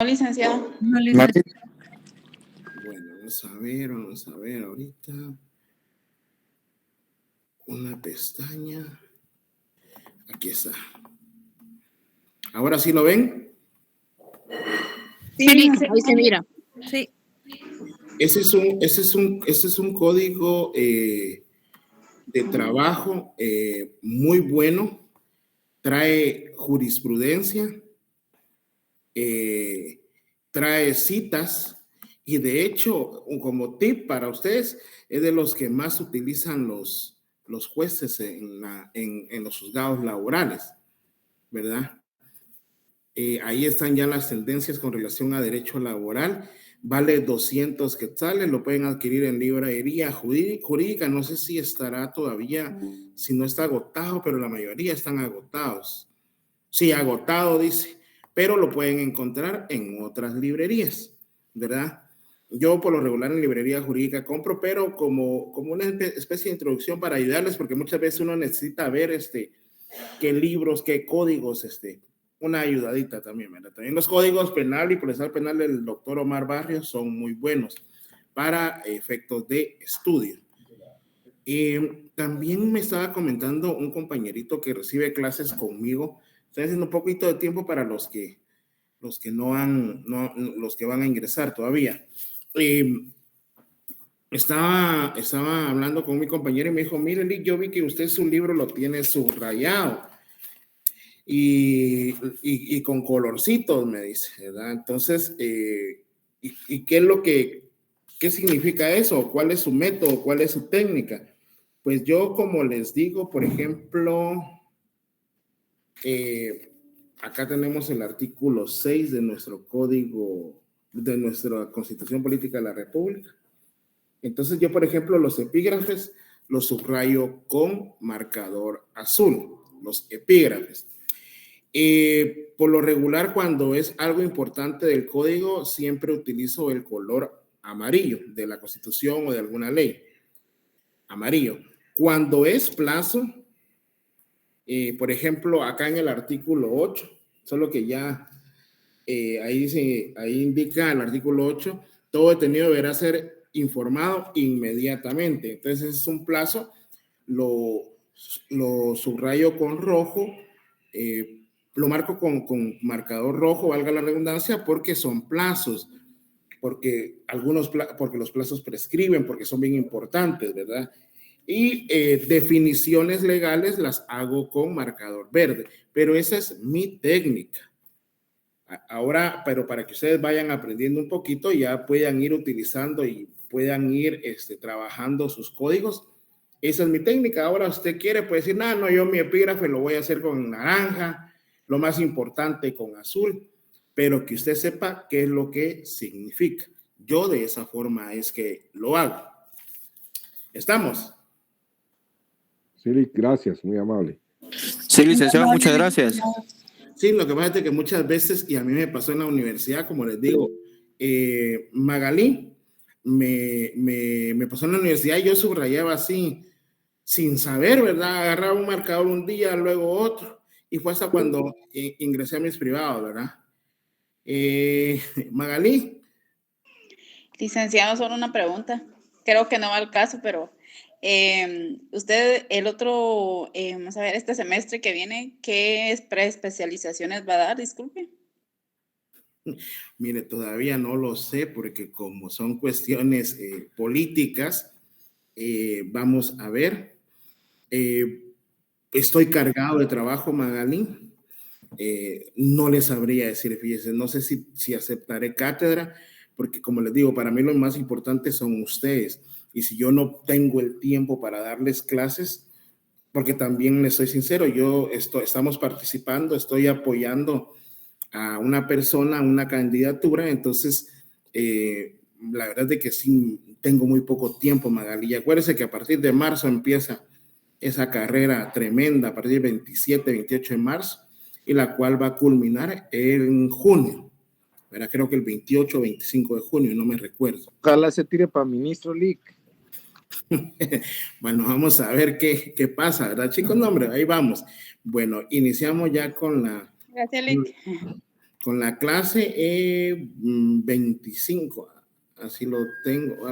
licenciado. No, licenciado. Bueno, vamos a ver ahorita. Una pestaña. Aquí está. ¿Ahora sí lo ven? Sí, ahí se mira. Sí. Ese es un código de trabajo muy bueno. Trae jurisprudencia, trae citas y de hecho, como tip para ustedes, es de los que más utilizan los jueces en los juzgados laborales, ¿verdad? Ahí están ya las tendencias con relación a derecho laboral. Vale 200 quetzales, lo pueden adquirir en librería jurídica. No sé si estará todavía, si no está agotado, pero la mayoría están agotados. Sí, agotado, dice, pero lo pueden encontrar en otras librerías, ¿verdad? Yo por lo regular en librería jurídica compro, pero como una especie de introducción para ayudarles, porque muchas veces uno necesita ver qué libros, qué códigos, una ayudadita también, ¿verdad? También los códigos penal y procesal penal del doctor Omar Barrios son muy buenos para efectos de estudio. También me estaba comentando un compañerito que recibe clases conmigo. Estoy haciendo un poquito de tiempo para los que los que van a ingresar todavía. Estaba hablando con mi compañero y me dijo, mire, Lick, yo vi que usted su libro lo tiene subrayado y con colorcitos, me dice, ¿verdad? Entonces, ¿y qué es qué significa eso? ¿Cuál es su método? ¿Cuál es su técnica? Pues yo, como les digo, por ejemplo, acá tenemos el artículo 6 de nuestro código, de nuestra Constitución Política de la República. Entonces yo, por ejemplo, los epígrafes los subrayo con marcador azul, los epígrafes. Por lo regular, cuando es algo importante del código, siempre utilizo el color amarillo de la Constitución o de alguna ley. Amarillo. Cuando es plazo, por ejemplo, acá en el artículo 8, solo que ya ahí indica el artículo 8, todo detenido deberá ser informado inmediatamente. Entonces es un plazo, lo subrayo con rojo, lo marco con marcador rojo, valga la redundancia, porque son plazos, porque los plazos prescriben, porque son bien importantes, ¿verdad? Y definiciones legales las hago con marcador verde, pero esa es mi técnica. Ahora, pero para que ustedes vayan aprendiendo un poquito, ya puedan ir utilizando y puedan ir trabajando sus códigos. Esa es mi técnica. Ahora usted quiere, puede decir, no, yo mi epígrafe lo voy a hacer con naranja, lo más importante con azul, pero que usted sepa qué es lo que significa. Yo de esa forma es que lo hago. ¿Estamos? Sí, gracias, muy amable. Sí, licenciado, muchas gracias. Sí, lo que pasa es que muchas veces, y a mí me pasó en la universidad, como les digo, Magalí, me pasó en la universidad y yo subrayaba así, sin saber, ¿verdad? Agarraba un marcador un día, luego otro, y fue hasta cuando ingresé a mis privados, ¿verdad? Magalí. Licenciado, solo una pregunta. Creo que no va al caso, pero usted el otro, vamos a ver, este semestre que viene, ¿qué preespecializaciones va a dar? Disculpe. Mire, todavía no lo sé porque como son cuestiones políticas, vamos a ver. Estoy cargado de trabajo, Magalí. No les sabría decir, fíjense, no sé si aceptaré cátedra, porque como les digo, para mí lo más importante son ustedes. Y si yo no tengo el tiempo para darles clases, porque también les soy sincero, estamos participando, estoy apoyando a una persona, una candidatura, entonces la verdad es que sí tengo muy poco tiempo, Magali. Y acuérdense que a partir de marzo empieza esa carrera tremenda, a partir del 27, 28 de marzo, y la cual va a culminar en junio. ¿Verdad? Creo que el 28 o 25 de junio, no me recuerdo. Ojalá se tire para ministro Lick. Bueno, vamos a ver qué pasa, ¿verdad, chicos? No, hombre, ahí vamos. Bueno, iniciamos ya con Gracias, Lick. Con la clase 25, así lo tengo,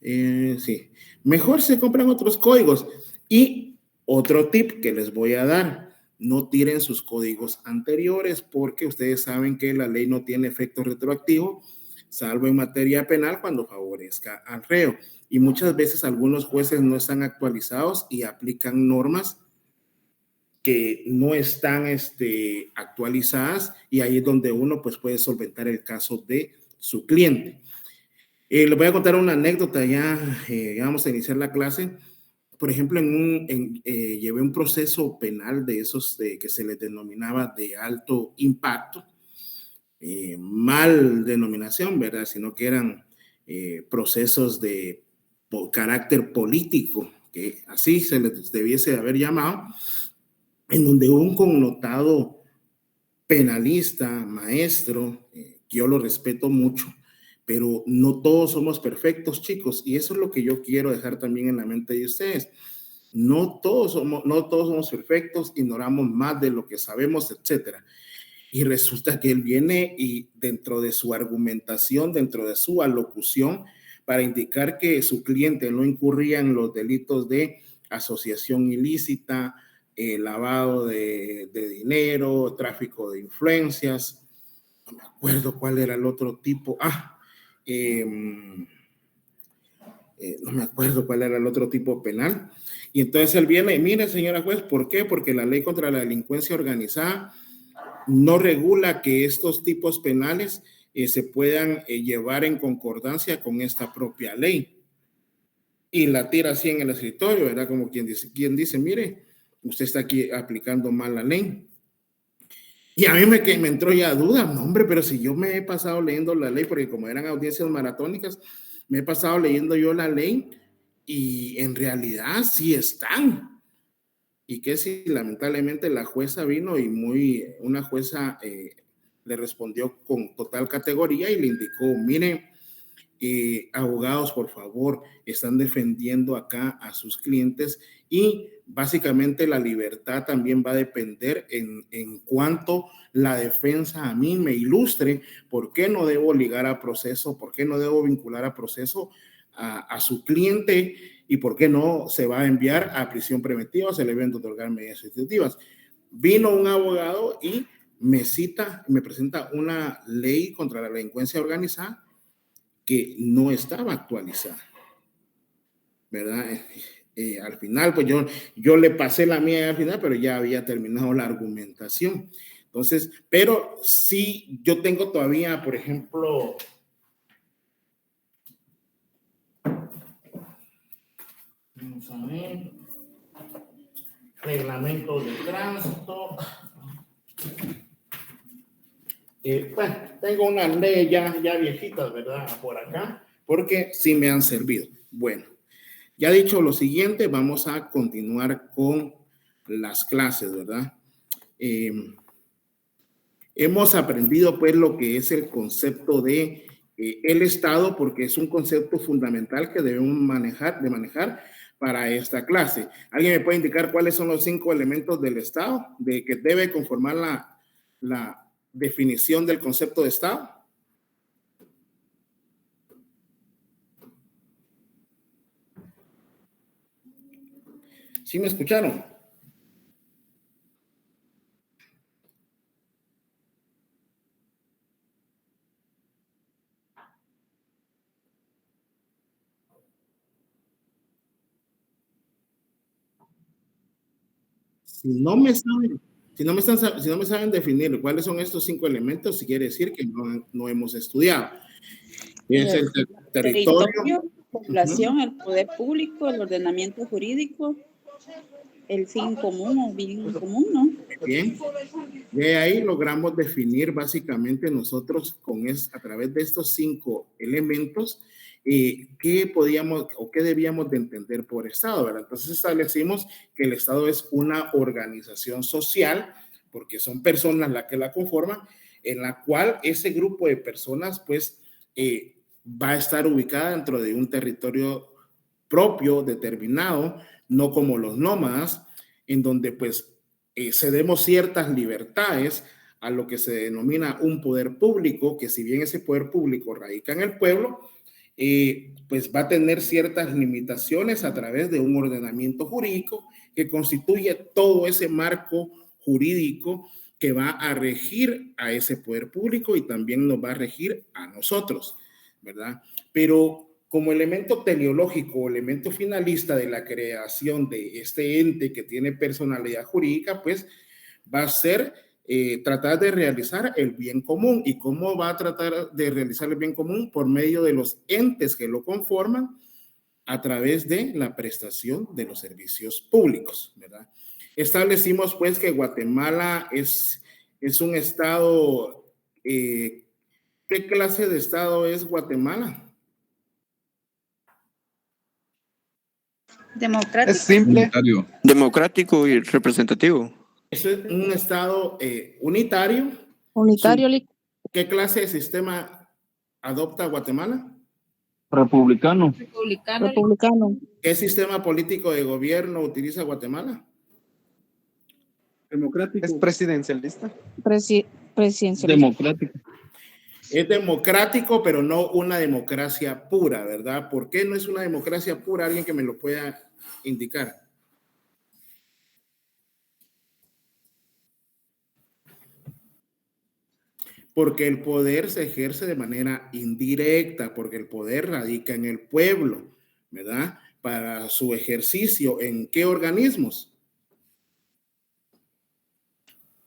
sí. Mejor se compran otros códigos. Y otro tip que les voy a dar, no tiren sus códigos anteriores porque ustedes saben que la ley no tiene efecto retroactivo, salvo en materia penal cuando favorezca al reo. Y muchas veces algunos jueces no están actualizados y aplican normas que no están actualizadas, y ahí es donde uno pues puede solventar el caso de su cliente. Les voy a contar una anécdota, ya vamos a iniciar la clase. Por ejemplo, llevé un proceso penal de esos que se les denominaba de alto impacto, mal denominación, ¿verdad? Sino que eran procesos de carácter político, que así se les debiese haber llamado, en donde un connotado penalista, maestro, que yo lo respeto mucho, pero no todos somos perfectos, chicos, y eso es lo que yo quiero dejar también en la mente de ustedes. No todos somos perfectos, ignoramos más de lo que sabemos, etcétera. Y resulta que él viene y dentro de su argumentación, dentro de su alocución, para indicar que su cliente no incurría en los delitos de asociación ilícita, lavado de dinero, tráfico de influencias, no me acuerdo cuál era el otro tipo, no me acuerdo cuál era el otro tipo penal. Y entonces él viene y mire, señora juez, ¿por qué? Porque la ley contra la delincuencia organizada no regula que estos tipos penales se puedan llevar en concordancia con esta propia ley. Y la tira así en el escritorio, ¿verdad? Como quien dice, mire, usted está aquí aplicando mal la ley. Y a mí me entró ya duda, no, hombre, pero si yo me he pasado leyendo la ley, porque como eran audiencias maratónicas, me he pasado leyendo yo la ley y en realidad sí están. Y que si lamentablemente la jueza vino y una jueza le respondió con total categoría y le indicó, mire, abogados, por favor, están defendiendo acá a sus clientes y básicamente la libertad también va a depender en cuanto la defensa a mí me ilustre por qué no debo ligar a proceso, por qué no debo vincular a proceso a su cliente y por qué no se va a enviar a prisión preventiva, se le deben otorgar medidas sustitutivas. Vino un abogado y me presenta una ley contra la delincuencia organizada que no estaba actualizada, ¿verdad? Al final, pues yo le pasé la mía al final, pero ya había terminado la argumentación. Entonces, pero sí, yo tengo todavía, por ejemplo, vamos a ver, reglamento de tránsito. Bueno, tengo unas leyes ya viejitas, ¿verdad? Por acá, porque sí me han servido. Bueno, ya dicho lo siguiente, vamos a continuar con las clases, ¿verdad? Hemos aprendido pues lo que es el concepto de el Estado, porque es un concepto fundamental que debemos manejar para esta clase. ¿Alguien me puede indicar cuáles son los 5 elementos del Estado de que debe conformar la definición del concepto de Estado? ¿Sí me escucharon? Si no me saben definir cuáles son estos 5 elementos, quiere decir que no hemos estudiado. Es el territorio, población, el poder público, el ordenamiento jurídico, el fin común o bien común, ¿no? Bien. De ahí logramos definir básicamente nosotros a través de estos 5 elementos qué podíamos o qué debíamos de entender por Estado, ¿verdad? Entonces establecimos que el Estado es una organización social, porque son personas las que la conforman, en la cual ese grupo de personas pues va a estar ubicada dentro de un territorio propio, determinado, no como los nómadas, en donde pues cedemos ciertas libertades a lo que se denomina un poder público, que si bien ese poder público radica en el pueblo, pues va a tener ciertas limitaciones a través de un ordenamiento jurídico que constituye todo ese marco jurídico que va a regir a ese poder público y también nos va a regir a nosotros, ¿verdad? Pero como elemento teleológico, elemento finalista de la creación de este ente que tiene personalidad jurídica, pues va a ser tratar de realizar el bien común. ¿Y cómo va a tratar de realizar el bien común? Por medio de los entes que lo conforman, a través de la prestación de los servicios públicos, ¿verdad? Establecimos pues que Guatemala es un estado, ¿qué clase de estado es Guatemala? Democrático. Es simple. Democrático y representativo. Es un estado unitario. Unitario, Lic. ¿Qué clase de sistema adopta Guatemala? Republicano. Republicano. ¿Qué sistema político de gobierno utiliza Guatemala? Democrático. Es presidencialista. Presidencialista. Democrático. Es democrático, pero no una democracia pura, ¿verdad? ¿Por qué no es una democracia pura? Alguien que me lo pueda indicar. Porque el poder se ejerce de manera indirecta, porque el poder radica en el pueblo, ¿verdad? Para su ejercicio, ¿en qué organismos?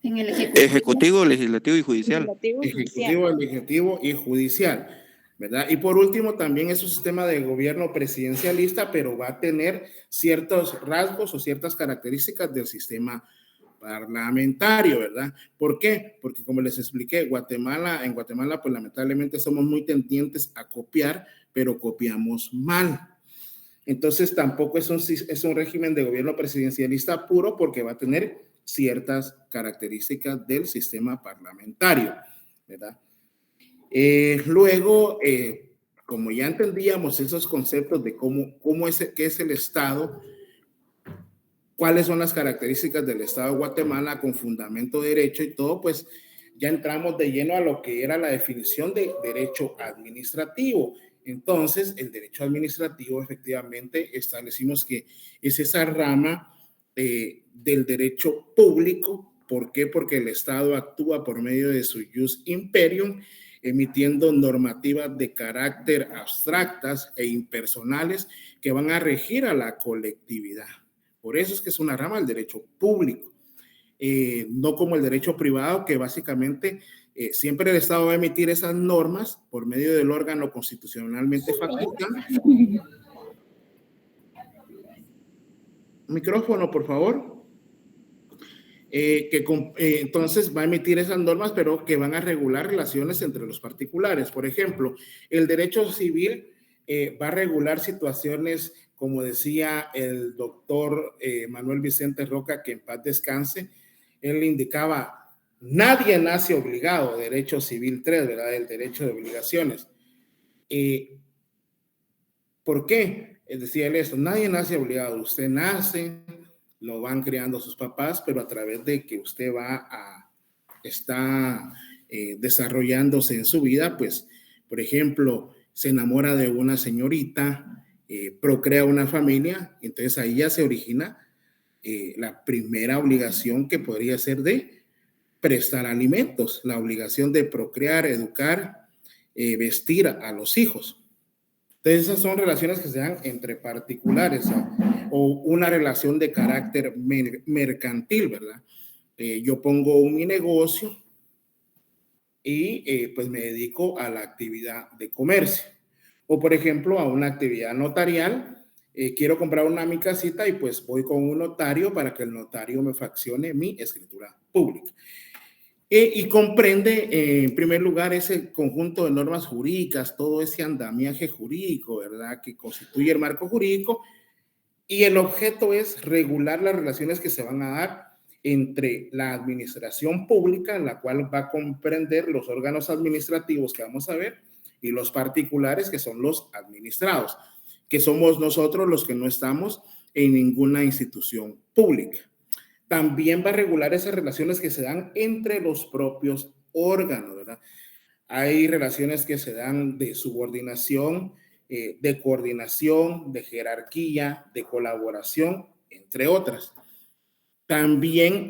En el Ejecutivo, legislativo y judicial. Ejecutivo, legislativo y judicial, ¿verdad? Y por último, también es un sistema de gobierno presidencialista, pero va a tener ciertos rasgos o ciertas características del sistema parlamentario, ¿verdad? ¿Por qué? Porque como les expliqué, en Guatemala, pues lamentablemente somos muy tendientes a copiar, pero copiamos mal. Entonces tampoco es un régimen de gobierno presidencialista puro, porque va a tener ciertas características del sistema parlamentario, ¿verdad? Luego, como ya entendíamos esos conceptos de qué es el Estado, cuáles son las características del Estado de Guatemala con fundamento de derecho y todo, pues ya entramos de lleno a lo que era la definición de derecho administrativo. Entonces, el derecho administrativo, efectivamente, establecimos que es esa rama del derecho público. ¿Por qué? Porque el Estado actúa por medio de su jus imperium, emitiendo normativas de carácter abstractas e impersonales que van a regir a la colectividad. Por eso es que es una rama del derecho público, no como el derecho privado, que básicamente siempre el Estado va a emitir esas normas por medio del órgano constitucionalmente facultado. Micrófono, por favor. Entonces va a emitir esas normas, pero que van a regular relaciones entre los particulares. Por ejemplo, el derecho civil va a regular situaciones, como decía el doctor Manuel Vicente Roca, que en paz descanse. Él indicaba: nadie nace obligado, derecho civil 3, ¿verdad? El derecho de obligaciones. ¿Por qué? Decía él esto: nadie nace obligado, usted nace, lo van creando sus papás, pero a través de que usted está desarrollándose en su vida, pues, por ejemplo, se enamora de una señorita, procrea una familia, entonces ahí ya se origina la primera obligación, que podría ser de prestar alimentos, la obligación de procrear, educar, vestir a los hijos. Entonces esas son relaciones que se dan entre particulares, o una relación de carácter mercantil, ¿verdad? Yo pongo mi negocio y pues me dedico a la actividad de comercio. O por ejemplo, a una actividad notarial. Quiero comprar mi casita y pues voy con un notario para que el notario me fraccione mi escritura pública. Y comprende, en primer lugar, ese conjunto de normas jurídicas, todo ese andamiaje jurídico, ¿verdad?, que constituye el marco jurídico, y el objeto es regular las relaciones que se van a dar entre la administración pública, en la cual va a comprender los órganos administrativos que vamos a ver, y los particulares, que son los administrados, que somos nosotros los que no estamos en ninguna institución pública. También va a regular esas relaciones que se dan entre los propios órganos, ¿verdad? Hay relaciones que se dan de subordinación, de coordinación, de jerarquía, de colaboración, entre otras. También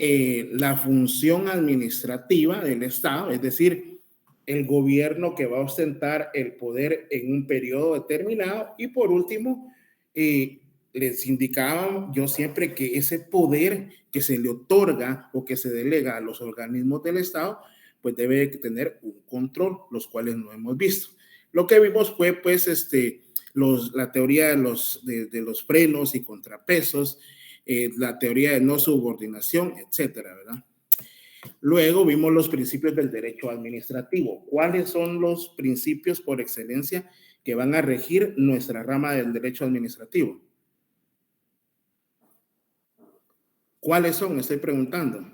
la función administrativa del Estado, es decir, el gobierno que va a ostentar el poder en un periodo determinado. Y por último, les indicaba yo siempre que ese poder que se le otorga o que se delega a los organismos del Estado, pues debe tener un control, los cuales no hemos visto. Lo que vimos fue pues la teoría de los frenos y contrapesos, la teoría de no subordinación, etcétera, ¿verdad? Luego vimos los principios del derecho administrativo. ¿Cuáles son los principios por excelencia que van a regir nuestra rama del derecho administrativo? ¿Cuáles son? Estoy preguntando.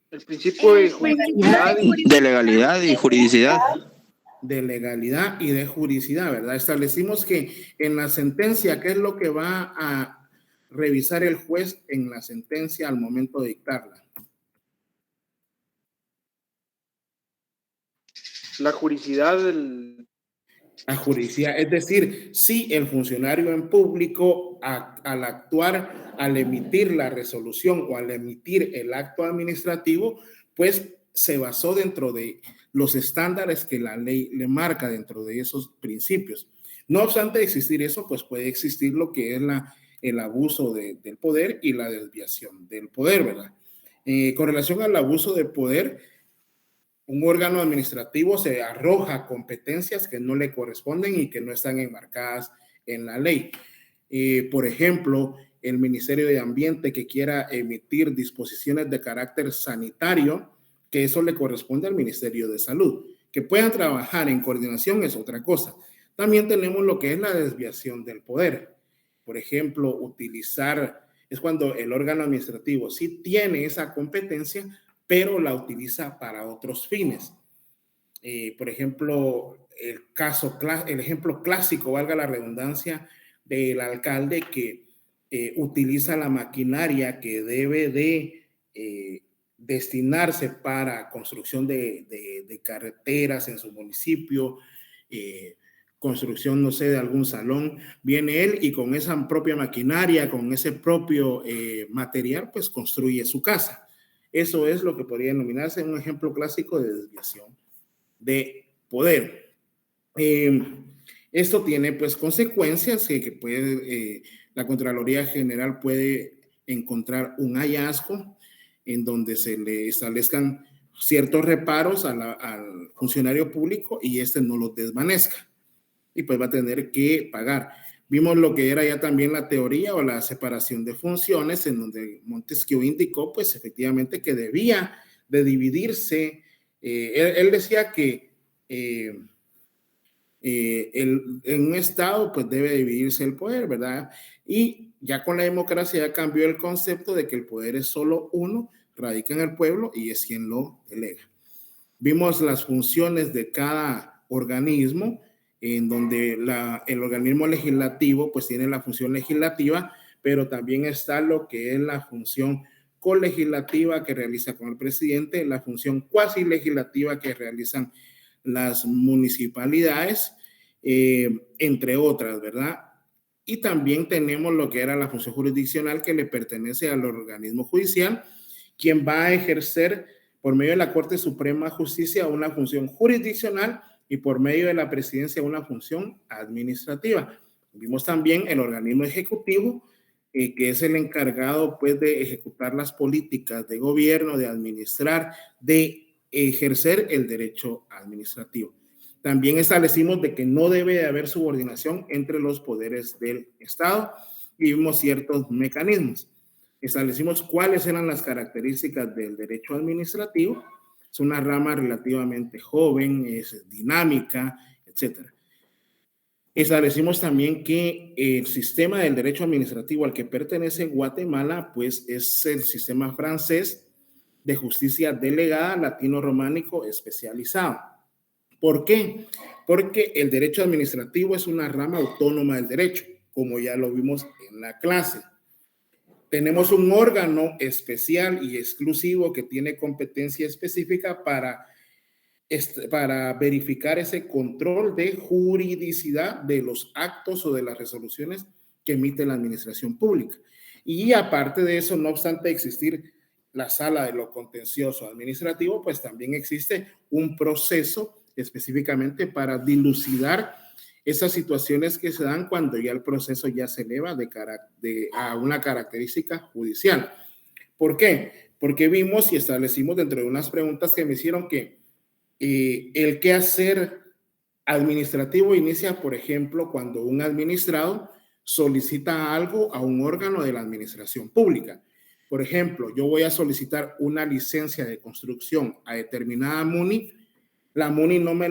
El principio de juridicidad De legalidad y juridicidad. De legalidad y de juridicidad, ¿verdad? Establecimos que en la sentencia, ¿qué es lo que va a revisar el juez en la sentencia al momento de dictarla? la juridicidad del... La juridicidad, es decir, si el funcionario en público al actuar, al emitir la resolución o al emitir el acto administrativo, pues se basó dentro de los estándares que la ley le marca dentro de esos principios. No obstante existir eso, pues puede existir lo que es el abuso del poder y la desviación del poder, ¿verdad? Con relación al abuso del poder, un órgano administrativo se arroja competencias que no le corresponden y que no están enmarcadas en la ley. Por ejemplo, el Ministerio de Ambiente que quiera emitir disposiciones de carácter sanitario, que eso le corresponde al Ministerio de Salud. Que puedan trabajar en coordinación es otra cosa. También tenemos lo que es la desviación del poder. Por ejemplo, es cuando el órgano administrativo sí tiene esa competencia, pero la utiliza para otros fines. Por ejemplo, el ejemplo clásico, valga la redundancia, del alcalde que utiliza la maquinaria que debe de destinarse para construcción de carreteras en su municipio, construcción, no sé, de algún salón. Viene él y con esa propia maquinaria, con ese propio material, pues construye su casa. Eso es lo que podría denominarse un ejemplo clásico de desviación de poder. Esto tiene pues consecuencias que puede, la Contraloría General puede encontrar un hallazgo en donde se le establezcan ciertos reparos al funcionario público y este no los desvanezca y pues va a tener que pagar. Vimos lo que era ya también la teoría o la separación de funciones, en donde Montesquieu indicó, pues efectivamente que debía de dividirse. Él decía que en un Estado, pues debe dividirse el poder, ¿verdad? Y ya con la democracia ya cambió el concepto de que el poder es solo uno, radica en el pueblo y es quien lo delega. Vimos las funciones de cada organismo, en donde el organismo legislativo pues tiene la función legislativa, pero también está lo que es la función colegislativa que realiza con el presidente, la función cuasi legislativa que realizan las municipalidades, entre otras, ¿verdad? Y también tenemos lo que era la función jurisdiccional que le pertenece al organismo judicial, quien va a ejercer por medio de la Corte Suprema de Justicia una función jurisdiccional y por medio de la presidencia una función administrativa. Vimos también el organismo ejecutivo, que es el encargado pues de ejecutar las políticas de gobierno, de administrar, de ejercer el derecho administrativo. También establecimos de que no debe de haber subordinación entre los poderes del Estado y vimos ciertos mecanismos. Establecimos cuáles eran las características del derecho administrativo. Es una rama relativamente joven, es dinámica, etc. Establecimos también que el sistema del derecho administrativo al que pertenece Guatemala, pues es el sistema francés de justicia delegada latino-románico especializado. ¿Por qué? Porque el derecho administrativo es una rama autónoma del derecho, como ya lo vimos en la clase. tenemos un órgano especial y exclusivo que tiene competencia específica para verificar ese control de juridicidad de los actos o de las resoluciones que emite la administración pública. Y aparte de eso, no obstante existir la sala de lo contencioso administrativo, pues también existe un proceso específicamente para dilucidar esas situaciones que se dan cuando ya el proceso ya se eleva a una característica judicial. ¿Por qué? Porque vimos y establecimos dentro de unas preguntas que me hicieron que el quehacer administrativo inicia, por ejemplo, cuando un administrado solicita algo a un órgano de la administración pública. Por ejemplo, yo voy a solicitar una licencia de construcción a determinada MUNI, la MUNI no me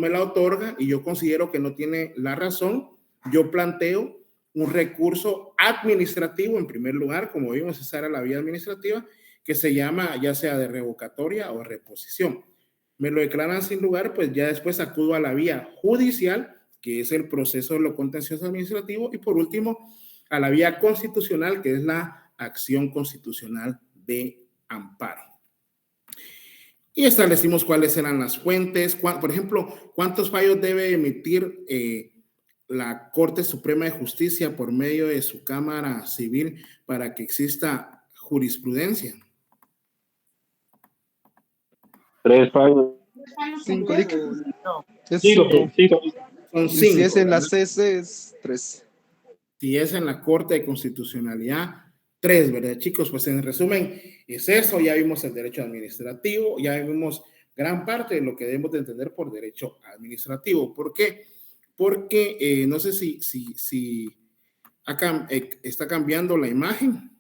la otorga y yo considero que no tiene la razón. Yo planteo un recurso administrativo en primer lugar, como vimos, esa era la vía administrativa, que se llama ya sea de revocatoria o reposición. Me lo declaran sin lugar, pues ya después acudo a la vía judicial, que es el proceso de lo contencioso administrativo, y por último a la vía constitucional, que es la acción constitucional de amparo. Y establecimos cuáles eran las fuentes, por ejemplo, cuántos fallos debe emitir la Corte Suprema de Justicia por medio de su Cámara Civil para que exista jurisprudencia. 3 fallos. 5, Lick. Es 5. 5. Son Y 5. si es en la CC es 3. Si es en la Corte de Constitucionalidad, 3, ¿verdad, chicos? Pues en resumen, es eso. Ya vimos el derecho administrativo, ya vimos gran parte de lo que debemos de entender por derecho administrativo. ¿Por qué? Porque no sé si acá está cambiando la imagen.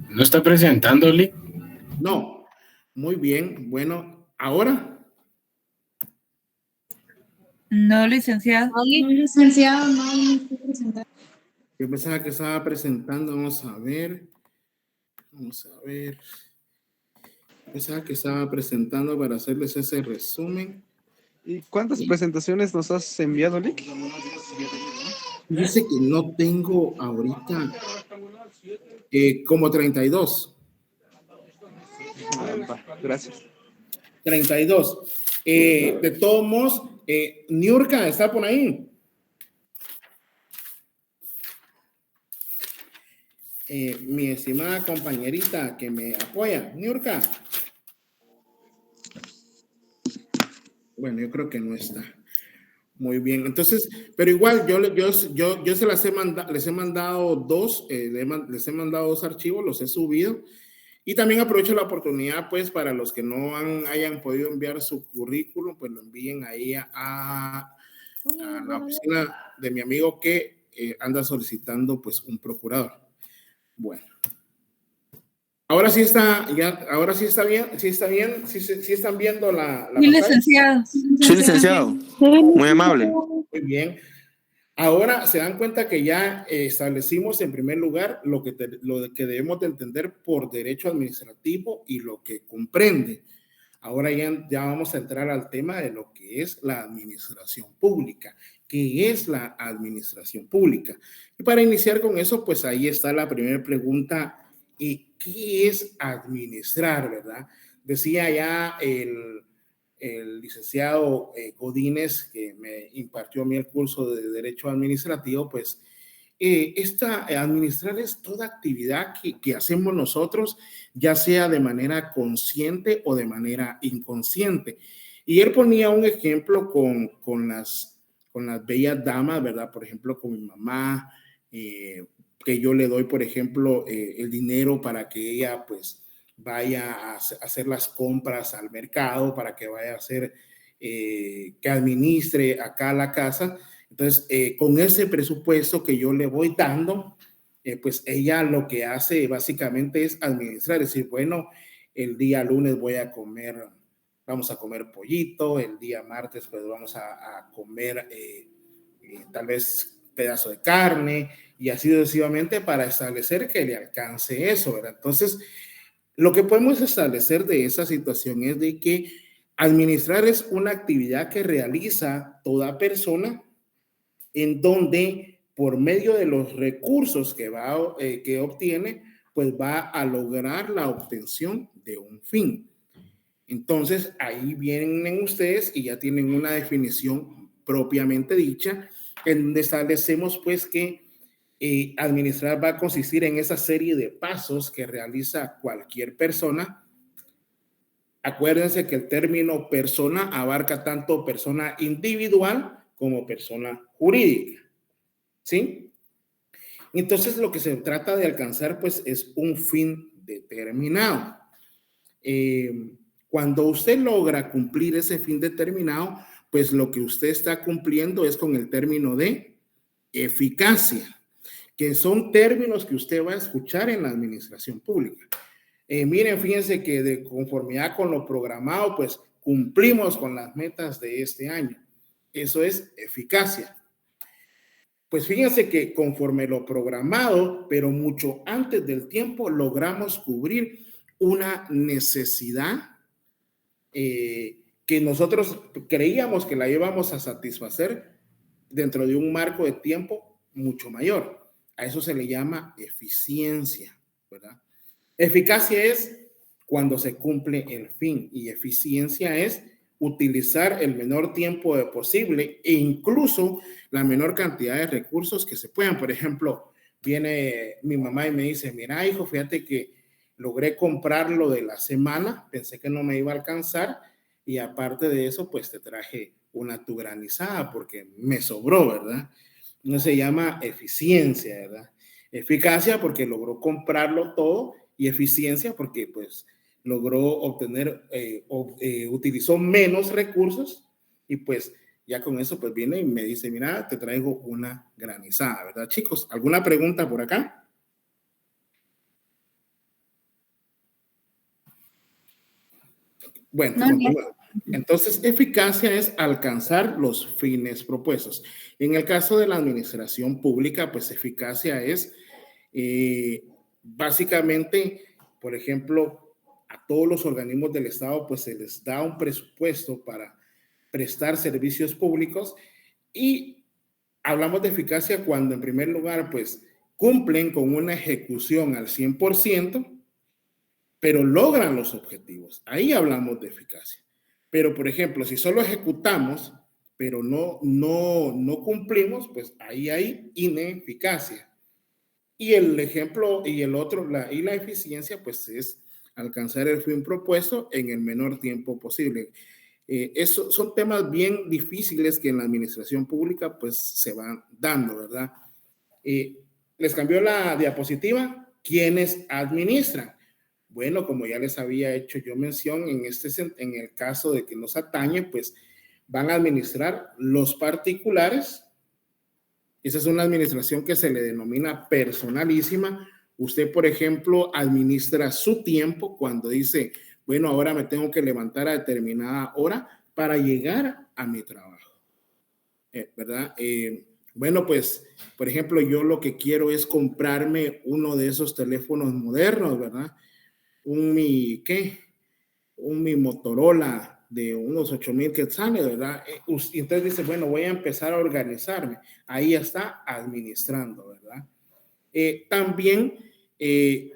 ¿No está presentando, Lick? No. Muy bien. Bueno, ¿ahora? No, licenciado. No, licenciado, no estoy presentando. Yo pensaba que estaba presentando. Vamos a ver. Pensaba que estaba presentando para hacerles ese resumen. ¿Y cuántas presentaciones nos has enviado, Lick? Dice que no tengo ahorita como 32. Gracias. 32. De todos modos, Niurka está por ahí. Mi estimada compañerita que me apoya, Niurka. Bueno, yo creo que no está. Muy bien, entonces, pero igual yo se les he mandado dos, les he mandado 2 archivos, los he subido. Y también aprovecho la oportunidad, pues, para los que no hayan podido enviar su currículum, pues lo envíen ahí a la oficina de mi amigo que anda solicitando, pues, un procurador. Bueno. Ahora sí está bien, sí están viendo la Sí, licenciado. Sí, licenciado. Muy amable. Muy bien. Ahora se dan cuenta que ya establecimos en primer lugar lo que debemos de entender por derecho administrativo y lo que comprende. Ahora ya vamos a entrar al tema de lo que es la administración pública. ¿Qué es la administración pública? Y para iniciar con eso, pues ahí está la primera pregunta. ¿Y qué es administrar, verdad? Decía ya el licenciado Godínez, que me impartió a mí el curso de Derecho Administrativo, pues administrar es toda actividad que hacemos nosotros, ya sea de manera consciente o de manera inconsciente. Y él ponía un ejemplo con las bellas damas, ¿verdad? Por ejemplo, con mi mamá, que yo le doy, por ejemplo, el dinero para que ella, pues, vaya a hacer las compras al mercado, para que vaya a hacer, que administre acá la casa. Entonces, con ese presupuesto que yo le voy dando, pues ella lo que hace básicamente es administrar, es decir, bueno, el día lunes vamos a comer pollito, el día martes pues vamos a comer tal vez pedazo de carne, y así sucesivamente para establecer que le alcance eso, ¿verdad? Entonces, lo que podemos establecer de esa situación es de que administrar es una actividad que realiza toda persona en donde por medio de los recursos que obtiene, pues va a lograr la obtención de un fin. Entonces, ahí vienen ustedes y ya tienen una definición propiamente dicha, en donde establecemos pues que administrar va a consistir en esa serie de pasos que realiza cualquier persona. Acuérdense que el término persona abarca tanto persona individual como persona jurídica, ¿sí? Entonces, lo que se trata de alcanzar pues es un fin determinado. Cuando usted logra cumplir ese fin determinado, pues lo que usted está cumpliendo es con el término de eficacia, que son términos que usted va a escuchar en la administración pública. Miren, fíjense que de conformidad con lo programado, pues cumplimos con las metas de este año. Eso es eficacia. Pues fíjense que conforme lo programado, pero mucho antes del tiempo, logramos cubrir una necesidad que nosotros creíamos que la íbamos a satisfacer dentro de un marco de tiempo mucho mayor. A eso se le llama eficiencia, ¿verdad? Eficacia es cuando se cumple el fin y eficiencia es utilizar el menor tiempo posible e incluso la menor cantidad de recursos que se puedan. Por ejemplo, viene mi mamá y me dice, mira, hijo, fíjate que logré comprar lo de la semana, pensé que no me iba a alcanzar y aparte de eso, pues te traje una tu granizada porque me sobró, ¿verdad? No se llama eficiencia, ¿verdad? Eficacia porque logró comprarlo todo y eficiencia porque pues logró obtener, utilizó menos recursos y pues ya con eso pues viene y me dice, mira, te traigo una granizada, ¿verdad, chicos? ¿Alguna pregunta por acá? Bueno, continúa. Entonces, eficacia es alcanzar los fines propuestos. En el caso de la administración pública, pues eficacia es básicamente, por ejemplo, a todos los organismos del Estado, pues se les da un presupuesto para prestar servicios públicos y hablamos de eficacia cuando en primer lugar, pues cumplen con una ejecución al 100%, pero logran los objetivos. Ahí hablamos de eficacia. Pero, por ejemplo, si solo ejecutamos, pero no cumplimos, pues ahí hay ineficacia. Y el ejemplo, y el otro, la eficiencia, pues es alcanzar el fin propuesto en el menor tiempo posible. Eso son temas bien difíciles que en la administración pública, pues se van dando, ¿verdad? ¿Les cambió la diapositiva? ¿Quiénes administran? Bueno, como ya les había hecho yo mención, en el caso de que nos atañe, pues van a administrar los particulares. Esa es una administración que se le denomina personalísima. Usted, por ejemplo, administra su tiempo cuando dice, bueno, ahora me tengo que levantar a determinada hora para llegar a mi trabajo, ¿verdad? Bueno, pues, por ejemplo, yo lo que quiero es comprarme uno de esos teléfonos modernos, ¿verdad? Un mi Motorola de unos 8,000 quetzales, ¿verdad? Y entonces dice, bueno, voy a empezar a organizarme. Ahí está administrando, ¿verdad? También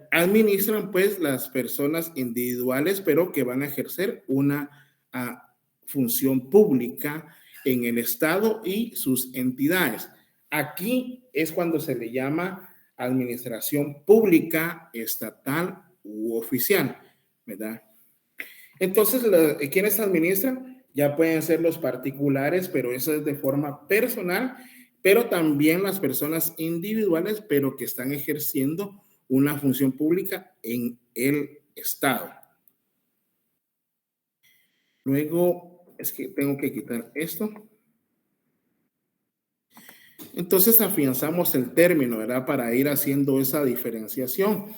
administran pues las personas individuales, pero que van a ejercer una función pública en el Estado y sus entidades. Aquí es cuando se le llama administración pública, estatal u oficial, ¿verdad? Entonces, ¿quiénes administran? Ya pueden ser los particulares, pero eso es de forma personal, pero también las personas individuales, pero que están ejerciendo una función pública en el Estado. Luego, es que tengo que quitar esto. Entonces, afianzamos el término, ¿verdad? Para ir haciendo esa diferenciación.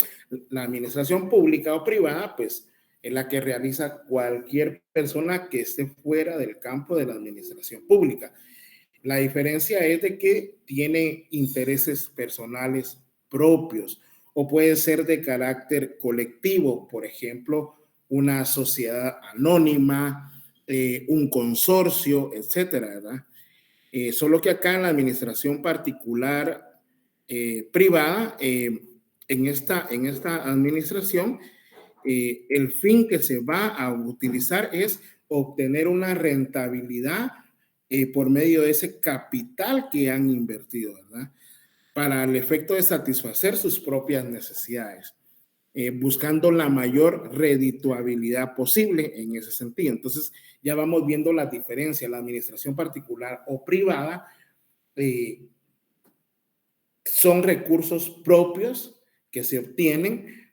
La administración pública o privada, pues, es la que realiza cualquier persona que esté fuera del campo de la administración pública. La diferencia es de que tiene intereses personales propios o puede ser de carácter colectivo, por ejemplo, una sociedad anónima, un consorcio, etcétera, ¿verdad? Solo que acá en la administración particular privada, en esta administración, el fin que se va a utilizar es obtener una rentabilidad por medio de ese capital que han invertido, ¿verdad? Para el efecto de satisfacer sus propias necesidades, buscando la mayor redituabilidad posible en ese sentido. Entonces, ya vamos viendo la diferencia. La administración particular o privada son recursos propios que se obtienen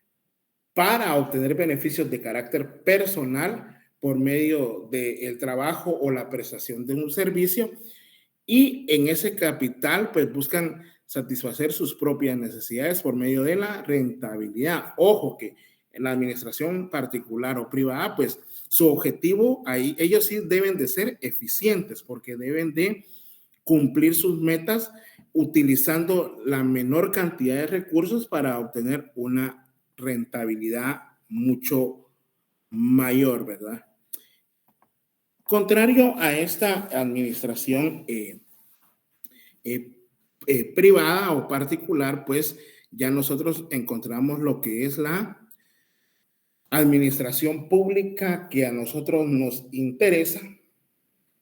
para obtener beneficios de carácter personal por medio del trabajo o la prestación de un servicio, y en ese capital pues buscan satisfacer sus propias necesidades por medio de la rentabilidad. Ojo que en la administración particular o privada, pues su objetivo ahí, ellos sí deben de ser eficientes porque deben de cumplir sus metas utilizando la menor cantidad de recursos para obtener una rentabilidad mucho mayor, ¿verdad? Contrario a esta administración privada o particular, pues ya nosotros encontramos lo que es la administración pública que a nosotros nos interesa,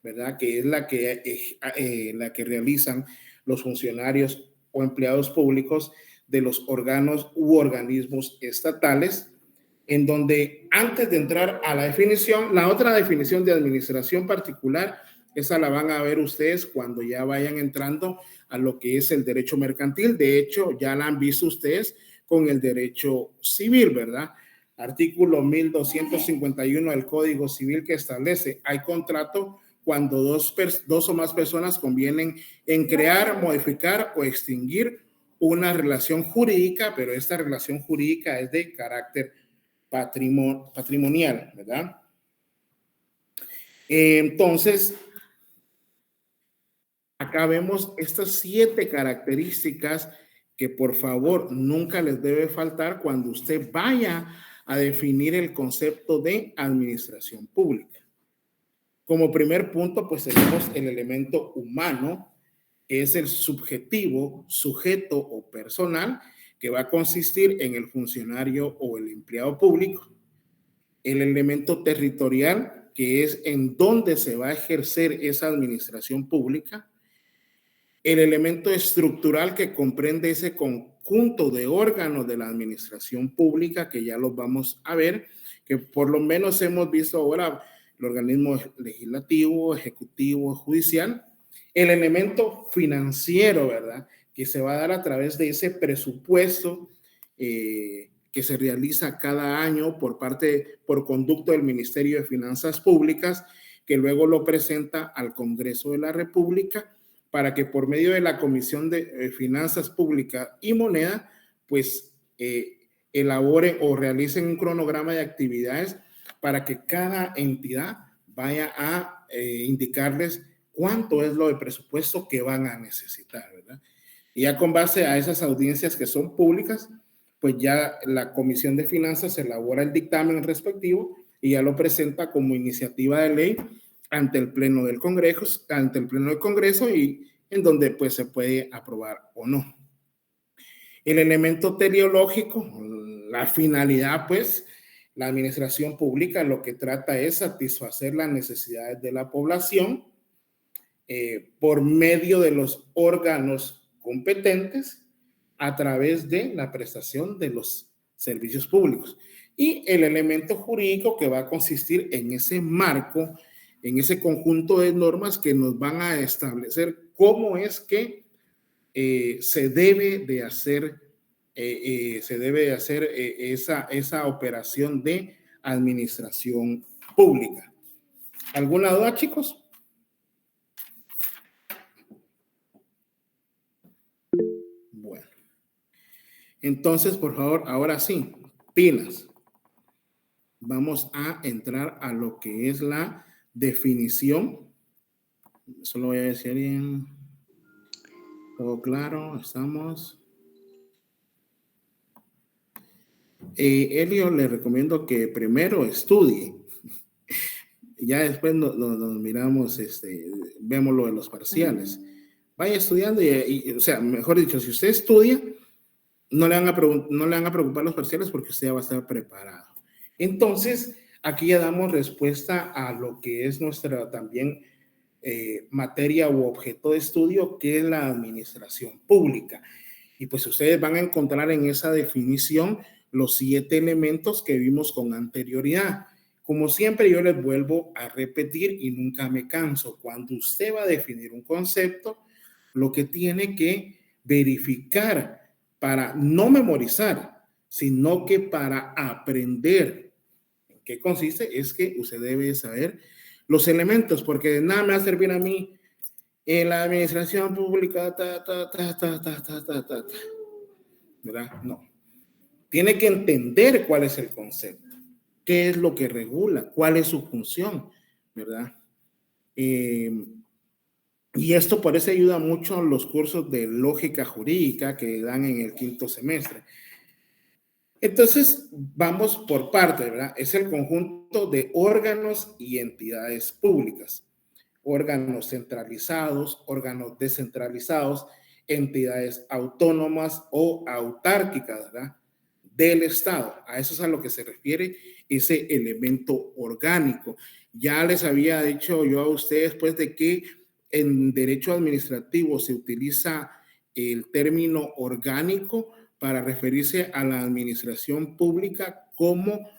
¿verdad? Que es la que realizan los funcionarios o empleados públicos de los órganos u organismos estatales, en donde antes de entrar a la definición, la otra definición de administración particular, esa la van a ver ustedes cuando ya vayan entrando a lo que es el derecho mercantil. De hecho, ya la han visto ustedes con el derecho civil, ¿verdad? Artículo 1251 del Código Civil, que establece, hay contrato cuando dos o más personas convienen en crear, modificar o extinguir una relación jurídica, pero esta relación jurídica es de carácter patrimonial, ¿verdad? Entonces, acá vemos estas 7 características que por favor nunca les debe faltar cuando usted vaya a definir el concepto de administración pública. Como primer punto, pues tenemos el elemento humano, que es el subjetivo, sujeto o personal, que va a consistir en el funcionario o el empleado público. El elemento territorial, que es en dónde se va a ejercer esa administración pública. El elemento estructural, que comprende ese conjunto de órganos de la administración pública, que ya los vamos a ver, que por lo menos hemos visto ahora el organismo legislativo, ejecutivo, judicial. El elemento financiero, ¿verdad? Que se va a dar a través de ese presupuesto que se realiza cada año por conducto del Ministerio de Finanzas Públicas, que luego lo presenta al Congreso de la República para que por medio de la Comisión de Finanzas Públicas y Moneda, pues elaboren o realicen un cronograma de actividades para que cada entidad vaya a indicarles cuánto es lo de presupuesto que van a necesitar, ¿verdad? Y ya con base a esas audiencias que son públicas, pues ya la Comisión de Finanzas elabora el dictamen respectivo y ya lo presenta como iniciativa de ley ante el Pleno del Congreso, y en donde pues se puede aprobar o no. El elemento teleológico, la finalidad, pues la administración pública lo que trata es satisfacer las necesidades de la población por medio de los órganos competentes a través de la prestación de los servicios públicos. Y el elemento jurídico, que va a consistir en ese marco, en ese conjunto de normas que nos van a establecer cómo es que se debe de hacer esa operación de administración pública. ¿Alguna duda, chicos? Bueno, entonces, por favor, ahora sí, pilas. Vamos a entrar a lo que es la definición. Solo voy a decir bien. Todo claro, estamos. Elio, le recomiendo que primero estudie. Ya después nos miramos, vemos lo de los parciales. Vaya estudiando o sea, mejor dicho, si usted estudia, no le van a preocupar los parciales porque usted ya va a estar preparado. Entonces, aquí ya damos respuesta a lo que es nuestra también materia u objeto de estudio, que es la administración pública. Y pues ustedes van a encontrar en esa definición los 7 elementos que vimos con anterioridad. Como siempre, yo les vuelvo a repetir y nunca me canso. Cuando usted va a definir un concepto, lo que tiene que verificar para no memorizar, sino que para aprender en qué consiste, es que usted debe saber los elementos, porque de nada me va a servir a mí en la administración pública, ¿verdad? No. Tiene que entender cuál es el concepto, qué es lo que regula, cuál es su función, ¿verdad? Y esto por eso ayuda mucho los cursos de lógica jurídica que dan en el 5º semestre. Entonces, vamos por parte, ¿verdad? Es el conjunto de órganos y entidades públicas. Órganos centralizados, órganos descentralizados, entidades autónomas o autárquicas, ¿verdad? Del Estado. A eso es a lo que se refiere ese elemento orgánico. Ya les había dicho yo a ustedes, pues, de que en derecho administrativo se utiliza el término orgánico para referirse a la administración pública como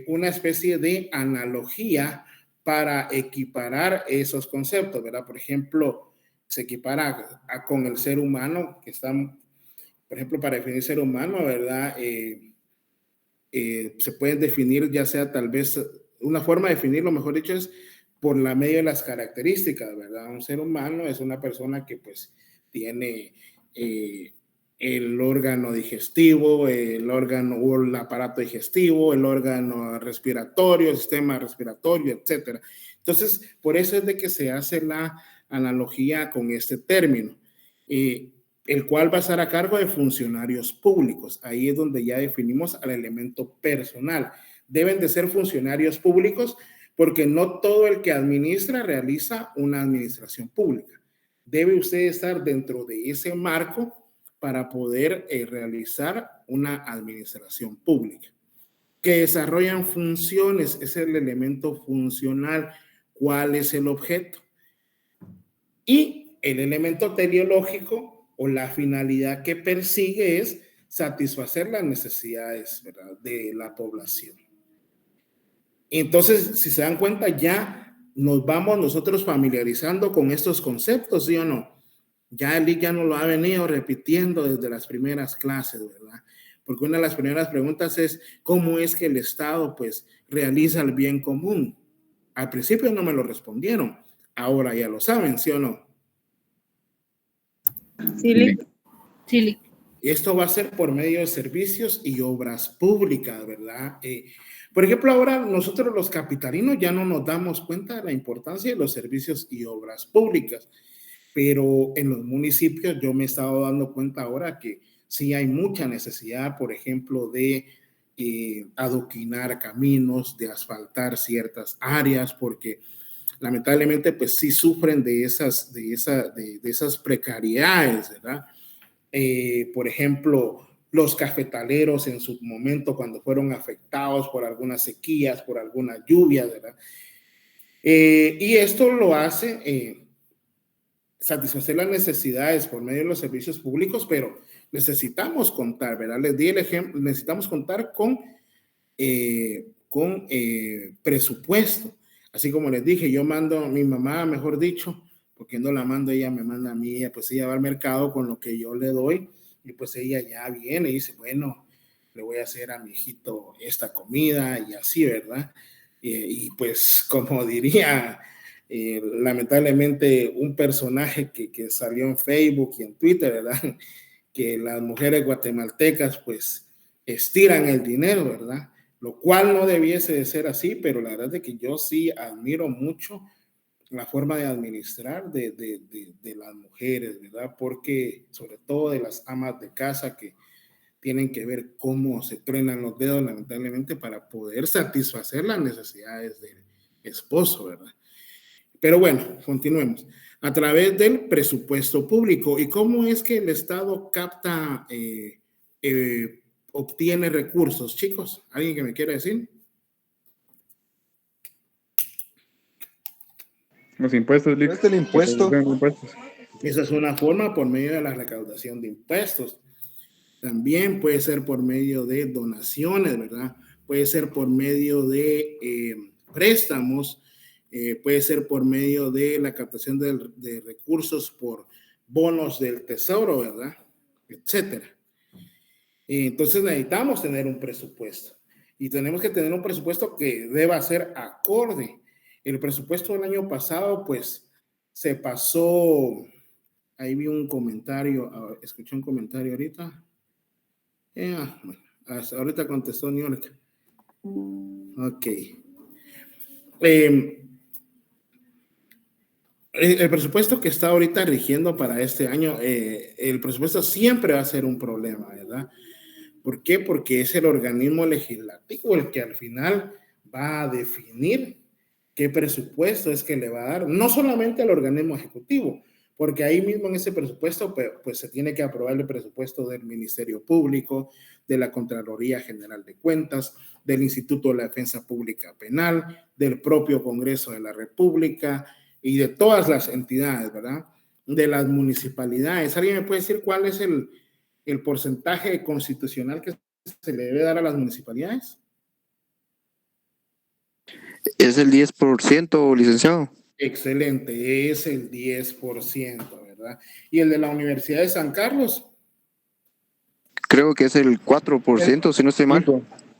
una especie de analogía para equiparar esos conceptos, ¿verdad? Por ejemplo, se equipara con el ser humano, que están, por ejemplo, para definir ser humano, ¿verdad? Se puede definir ya sea tal vez, una forma de definirlo, mejor dicho, es por la medio de las características, ¿verdad? Un ser humano es una persona que pues tiene el órgano digestivo, el órgano o el aparato digestivo, el órgano respiratorio, el sistema respiratorio, etcétera. Entonces, por eso es de que se hace la analogía con este término, el cual va a estar a cargo de funcionarios públicos. Ahí es donde ya definimos al elemento personal. Deben de ser funcionarios públicos porque no todo el que administra realiza una administración pública. Debe usted estar dentro de ese marco para poder realizar una administración pública. Que desarrollan funciones, es el elemento funcional. ¿Cuál es el objeto? Y el elemento teleológico o la finalidad que persigue es satisfacer las necesidades, ¿verdad?, de la población. Entonces, si se dan cuenta, ya nos vamos nosotros familiarizando con estos conceptos, ¿sí o no? Ya Eli ya nos lo ha venido repitiendo desde las primeras clases, ¿verdad? Porque una de las primeras preguntas es, ¿cómo es que el Estado, pues, realiza el bien común? Al principio no me lo respondieron, ahora ya lo saben, ¿sí o no? Sí. Sí. Esto va a ser por medio de servicios y obras públicas, ¿verdad? Por ejemplo, ahora nosotros los capitalinos ya no nos damos cuenta de la importancia de los servicios y obras públicas, pero en los municipios yo me he estado dando cuenta ahora que sí hay mucha necesidad, por ejemplo, de adoquinar caminos, de asfaltar ciertas áreas, porque lamentablemente pues sí sufren de esas precariedades, ¿verdad? Por ejemplo, los cafetaleros en su momento cuando fueron afectados por algunas sequías, por algunas lluvias, ¿verdad? Y esto lo hace satisfacer las necesidades por medio de los servicios públicos, pero necesitamos contar, ¿verdad? Les di el ejemplo, necesitamos contar con presupuesto. Así como les dije, yo mando a mi mamá, mejor dicho, porque no la mando, ella me manda a mí, ella, pues ella va al mercado con lo que yo le doy y pues ella ya viene y dice, bueno, le voy a hacer a mi hijito esta comida y así, ¿verdad? Y pues como diría lamentablemente un personaje que salió en Facebook y en Twitter, ¿verdad? Que las mujeres guatemaltecas pues estiran el dinero, ¿verdad? Lo cual no debiese de ser así, pero la verdad es que yo sí admiro mucho la forma de administrar de las mujeres, ¿verdad? Porque sobre todo de las amas de casa que tienen que ver cómo se truenan los dedos lamentablemente para poder satisfacer las necesidades esposo, ¿verdad? Pero bueno, continuemos. A través del presupuesto público. ¿Y cómo es que el Estado capta, obtiene recursos? Chicos, ¿alguien que me quiera decir? Los impuestos, Lick. Este es el impuesto. Esa es una forma por medio de la recaudación de impuestos. También puede ser por medio de donaciones, ¿verdad? Puede ser por medio de préstamos, puede ser por medio de la captación de recursos por bonos del tesoro, ¿verdad? Etcétera. Entonces necesitamos tener un presupuesto y tenemos que tener un presupuesto que deba ser acorde. El presupuesto del año pasado, pues, se pasó. Ahí vi un comentario, escuché un comentario ahorita. Bueno, ahorita contestó New York. Ok. El presupuesto que está ahorita rigiendo para este año, el presupuesto siempre va a ser un problema, ¿verdad? ¿Por qué? Porque es el organismo legislativo el que al final va a definir qué presupuesto es que le va a dar, no solamente al organismo ejecutivo, porque ahí mismo en ese presupuesto pues se tiene que aprobar el presupuesto del Ministerio Público, de la Contraloría General de Cuentas, del Instituto de la Defensa Pública Penal, del propio Congreso de la República y de todas las entidades, ¿verdad? De las municipalidades. ¿Alguien me puede decir cuál es el porcentaje constitucional que se le debe dar a las municipalidades? Es el 10%, licenciado. Excelente, es el 10%, ¿verdad? ¿Y el de la Universidad de San Carlos? Creo que es el 4%, si no estoy mal.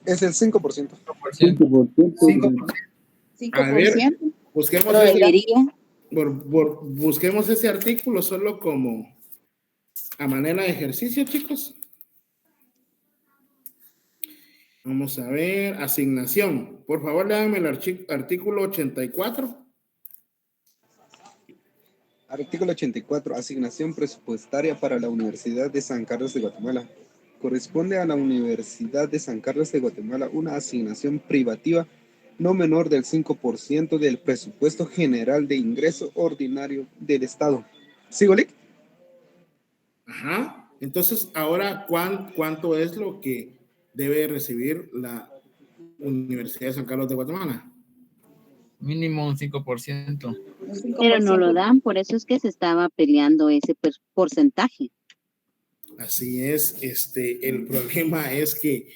Es el 5%. 5%. 5%. A ver, busquemos Pero debería. busquemos ese artículo solo como a manera de ejercicio, chicos. Vamos a ver, asignación. Por favor, léanme el artículo 84. Artículo 84. Asignación presupuestaria para la Universidad de San Carlos de Guatemala. Corresponde a la Universidad de San Carlos de Guatemala una asignación privativa no menor del 5% del presupuesto general de ingreso ordinario del Estado. ¿Sigo, Lick? Ajá. Entonces, ahora, ¿cuánto es lo que debe recibir la Universidad de San Carlos de Guatemala? Mínimo un 5%. Pero no lo dan, por eso es que se estaba peleando ese porcentaje. Así es, el problema es que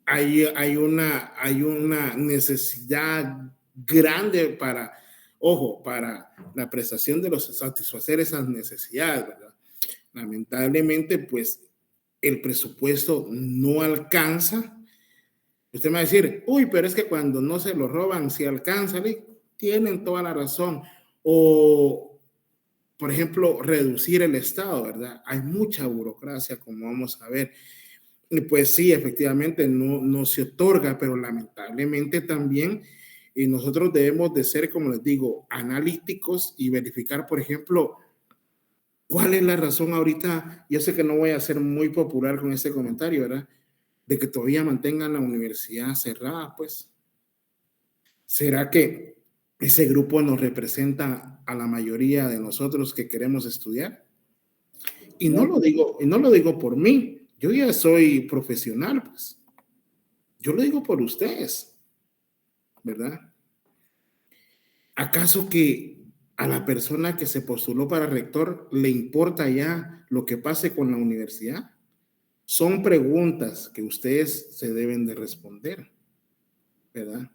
hay una necesidad grande para la prestación de satisfacer esas necesidades, ¿verdad? Lamentablemente, pues, el presupuesto no alcanza. Usted me va a decir, uy, pero es que cuando no se lo roban, si alcanza, tienen toda la razón. O, por ejemplo, reducir el Estado, ¿verdad? Hay mucha burocracia, como vamos a ver. Y pues sí, efectivamente, no se otorga, pero lamentablemente también nosotros debemos de ser, como les digo, analíticos y verificar, por ejemplo, cuál es la razón ahorita. Yo sé que no voy a ser muy popular con este comentario, ¿verdad? De que todavía mantengan la universidad cerrada, pues. ¿Será que ese grupo nos representa a la mayoría de nosotros que queremos estudiar? Y no lo digo por mí. Yo ya soy profesional, pues. Yo lo digo por ustedes, ¿verdad? ¿Acaso que a la persona que se postuló para rector le importa ya lo que pase con la universidad? Son preguntas que ustedes se deben de responder, ¿verdad?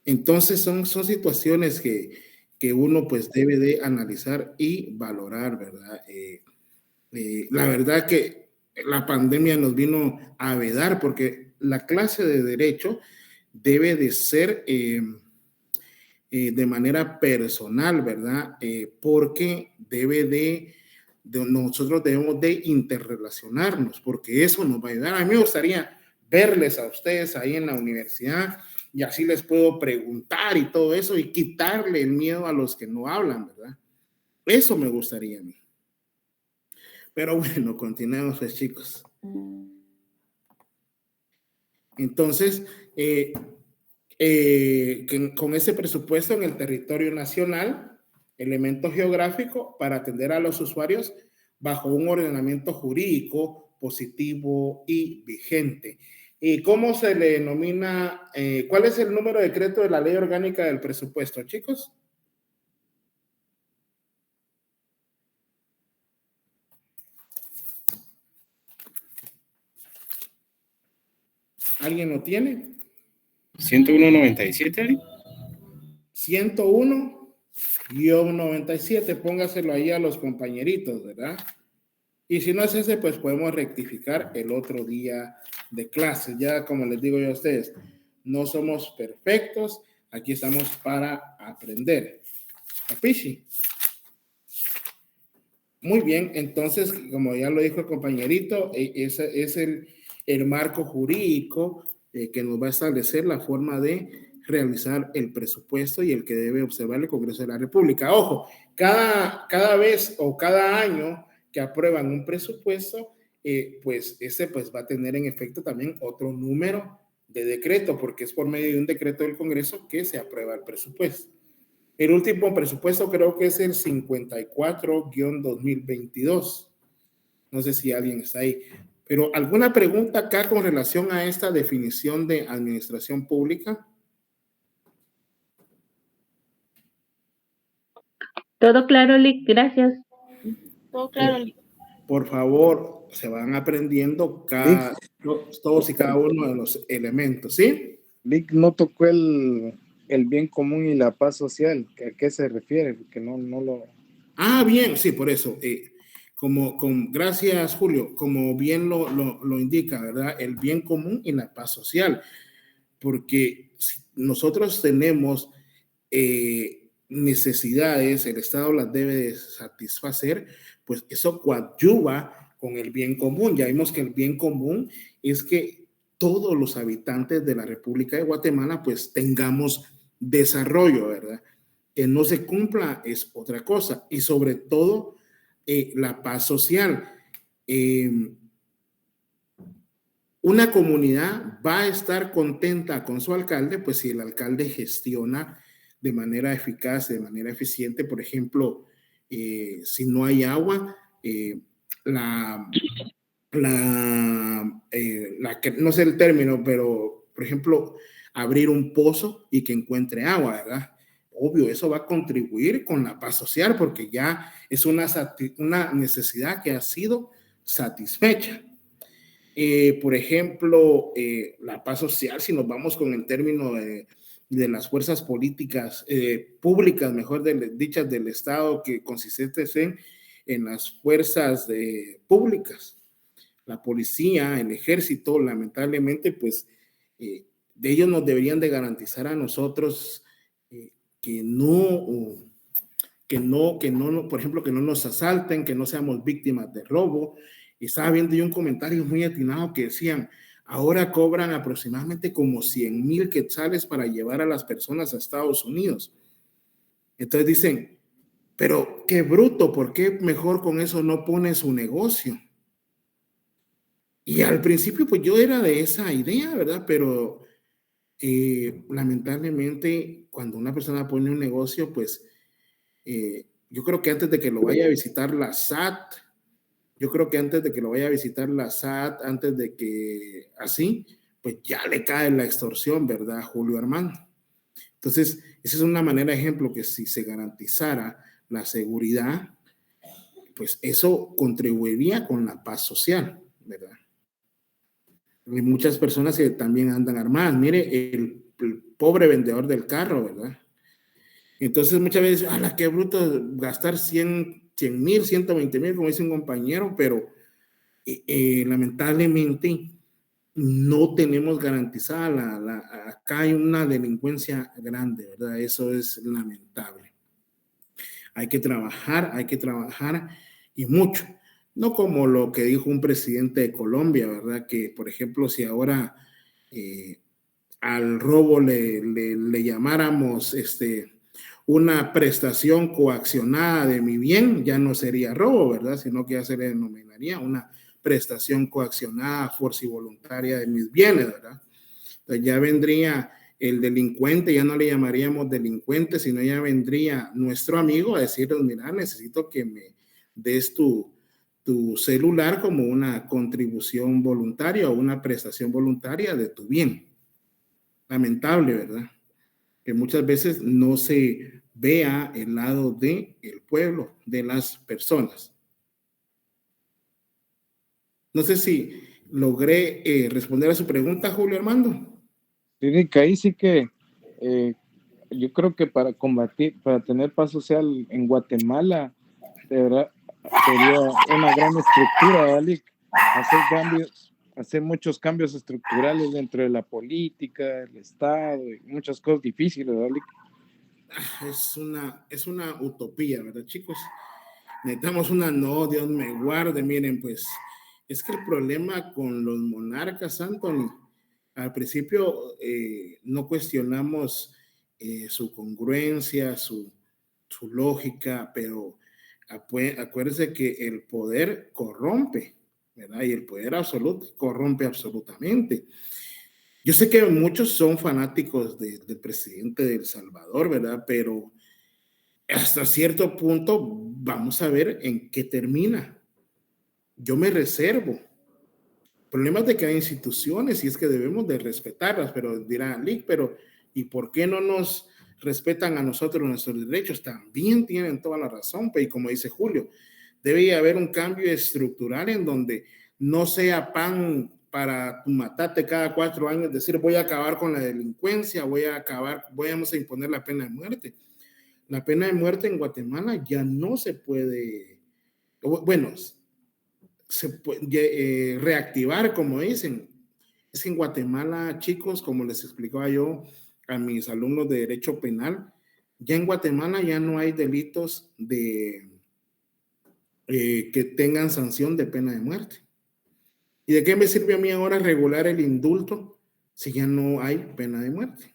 Entonces son situaciones que uno pues debe de analizar y valorar, ¿verdad? La verdad que la pandemia nos vino a vedar porque la clase de derecho debe de ser de manera personal, ¿verdad? Porque nosotros debemos de interrelacionarnos, porque eso nos va a ayudar. A mí me gustaría verles a ustedes ahí en la universidad y así les puedo preguntar y todo eso y quitarle el miedo a los que no hablan, ¿verdad? Eso me gustaría a mí. Pero bueno, continuemos pues, chicos. Entonces, con ese presupuesto en el territorio nacional, elemento geográfico para atender a los usuarios bajo un ordenamiento jurídico positivo y vigente. ¿Y cómo se le denomina? ¿Cuál es el número de decreto de la ley orgánica del presupuesto, chicos? ¿Alguien lo tiene? 101.97, Lick. 101-97, póngaselo ahí a los compañeritos, ¿verdad? Y si no es ese, pues podemos rectificar el otro día de clase. Ya como les digo yo a ustedes, no somos perfectos, aquí estamos para aprender. ¿Capichi? Muy bien, entonces, como ya lo dijo el compañerito, ese es el marco jurídico que nos va a establecer la forma de realizar el presupuesto y el que debe observar el Congreso de la República. Ojo, cada vez o cada año que aprueban un presupuesto, pues ese pues va a tener en efecto también otro número de decreto, porque es por medio de un decreto del Congreso que se aprueba el presupuesto. El último presupuesto creo que es el 54-2022. No sé si alguien está ahí. Pero ¿alguna pregunta acá con relación a esta definición de administración pública? Todo claro, Lick, gracias. Todo claro, Lick. Por favor, se van aprendiendo todos y cada uno de los elementos, ¿sí? Lick no tocó el bien común y la paz social. ¿A qué se refiere? Porque no lo... Ah, bien, sí, por eso. Gracias, Julio. Como bien lo indica, ¿verdad? El bien común y la paz social. Porque si nosotros tenemos necesidades, el Estado las debe de satisfacer, pues eso coadyuva con el bien común. Ya vimos que el bien común es que todos los habitantes de la República de Guatemala pues tengamos desarrollo, ¿verdad? Que no se cumpla es otra cosa, y sobre todo la paz social. Una comunidad va a estar contenta con su alcalde, pues si el alcalde gestiona de manera eficaz, de manera eficiente. Por ejemplo, si no hay agua, no sé el término, pero por ejemplo, abrir un pozo y que encuentre agua, ¿verdad? Obvio, eso va a contribuir con la paz social porque ya es una necesidad que ha sido satisfecha. Por ejemplo, la paz social, si nos vamos con el término de las fuerzas políticas públicas, mejor dichas, del Estado, que consistentes en las fuerzas públicas, la policía, el ejército, lamentablemente, pues de ellos nos deberían de garantizar a nosotros que no, por ejemplo, que no nos asalten, que no seamos víctimas de robo. Estaba viendo yo un comentario muy atinado que decían, ahora cobran aproximadamente como 100,000 quetzales para llevar a las personas a Estados Unidos. Entonces dicen, pero qué bruto, ¿por qué mejor con eso no pone su negocio? Y al principio pues yo era de esa idea, ¿verdad? Pero lamentablemente cuando una persona pone un negocio, pues yo creo que antes de que lo vaya a visitar la SAT, antes de que así, pues ya le cae la extorsión, ¿verdad, Julio Armando? Entonces, esa es una manera de ejemplo que si se garantizara la seguridad, pues eso contribuiría con la paz social, ¿verdad? Hay muchas personas que también andan armadas. Mire, el pobre vendedor del carro, ¿verdad? Entonces muchas veces, ¡ala, qué bruto gastar 100,000, 120,000, como dice un compañero! Pero lamentablemente no tenemos garantizada acá hay una delincuencia grande, ¿verdad? Eso es lamentable. Hay que trabajar y mucho. No como lo que dijo un presidente de Colombia, ¿verdad? Que, por ejemplo, si ahora al robo le llamáramos una prestación coaccionada de mi bien, ya no sería robo, ¿verdad? Sino que ya se le denominaría una prestación coaccionada, fuerza y voluntaria de mis bienes, ¿verdad? Entonces ya vendría el delincuente ya no le llamaríamos delincuente, sino ya vendría nuestro amigo a decirnos, mira, necesito que me des tu celular como una contribución voluntaria o una prestación voluntaria de tu bien. Lamentable, ¿verdad? Que muchas veces no se vea el lado del pueblo, de las personas. No sé si logré responder a su pregunta, Julio Armando. Sí, Rick, ahí sí que yo creo que para tener paz social en Guatemala, de verdad, sería una gran estructura, ¿vale? Hacer muchos cambios estructurales dentro de la política, el Estado, y muchas cosas difíciles, ¿vale? Es una utopía, ¿verdad, chicos? Necesitamos no, Dios me guarde. Miren, pues, es que el problema con los monarcas, Anthony, al principio no cuestionamos su congruencia, su lógica, pero acuérdense que el poder corrompe, ¿verdad? Y el poder absoluto corrompe absolutamente. Yo sé que muchos son fanáticos del presidente de El Salvador, ¿verdad? Pero hasta cierto punto vamos a ver en qué termina. Yo me reservo. Problemas de que hay instituciones y es que debemos de respetarlas, pero dirán, Lick, pero ¿y por qué no nos respetan a nosotros nuestros derechos? También tienen toda la razón, y como dice Julio, debe haber un cambio estructural en donde no sea pan para matarte cada 4 años, decir voy a acabar con la delincuencia, vamos a imponer la pena de muerte. La pena de muerte en Guatemala ya no se puede, bueno, se puede reactivar, como dicen. Es que en Guatemala, chicos, como les explicaba yo a mis alumnos de Derecho Penal, ya en Guatemala ya no hay delitos que tengan sanción de pena de muerte. ¿Y de qué me sirve a mí ahora regular el indulto si ya no hay pena de muerte?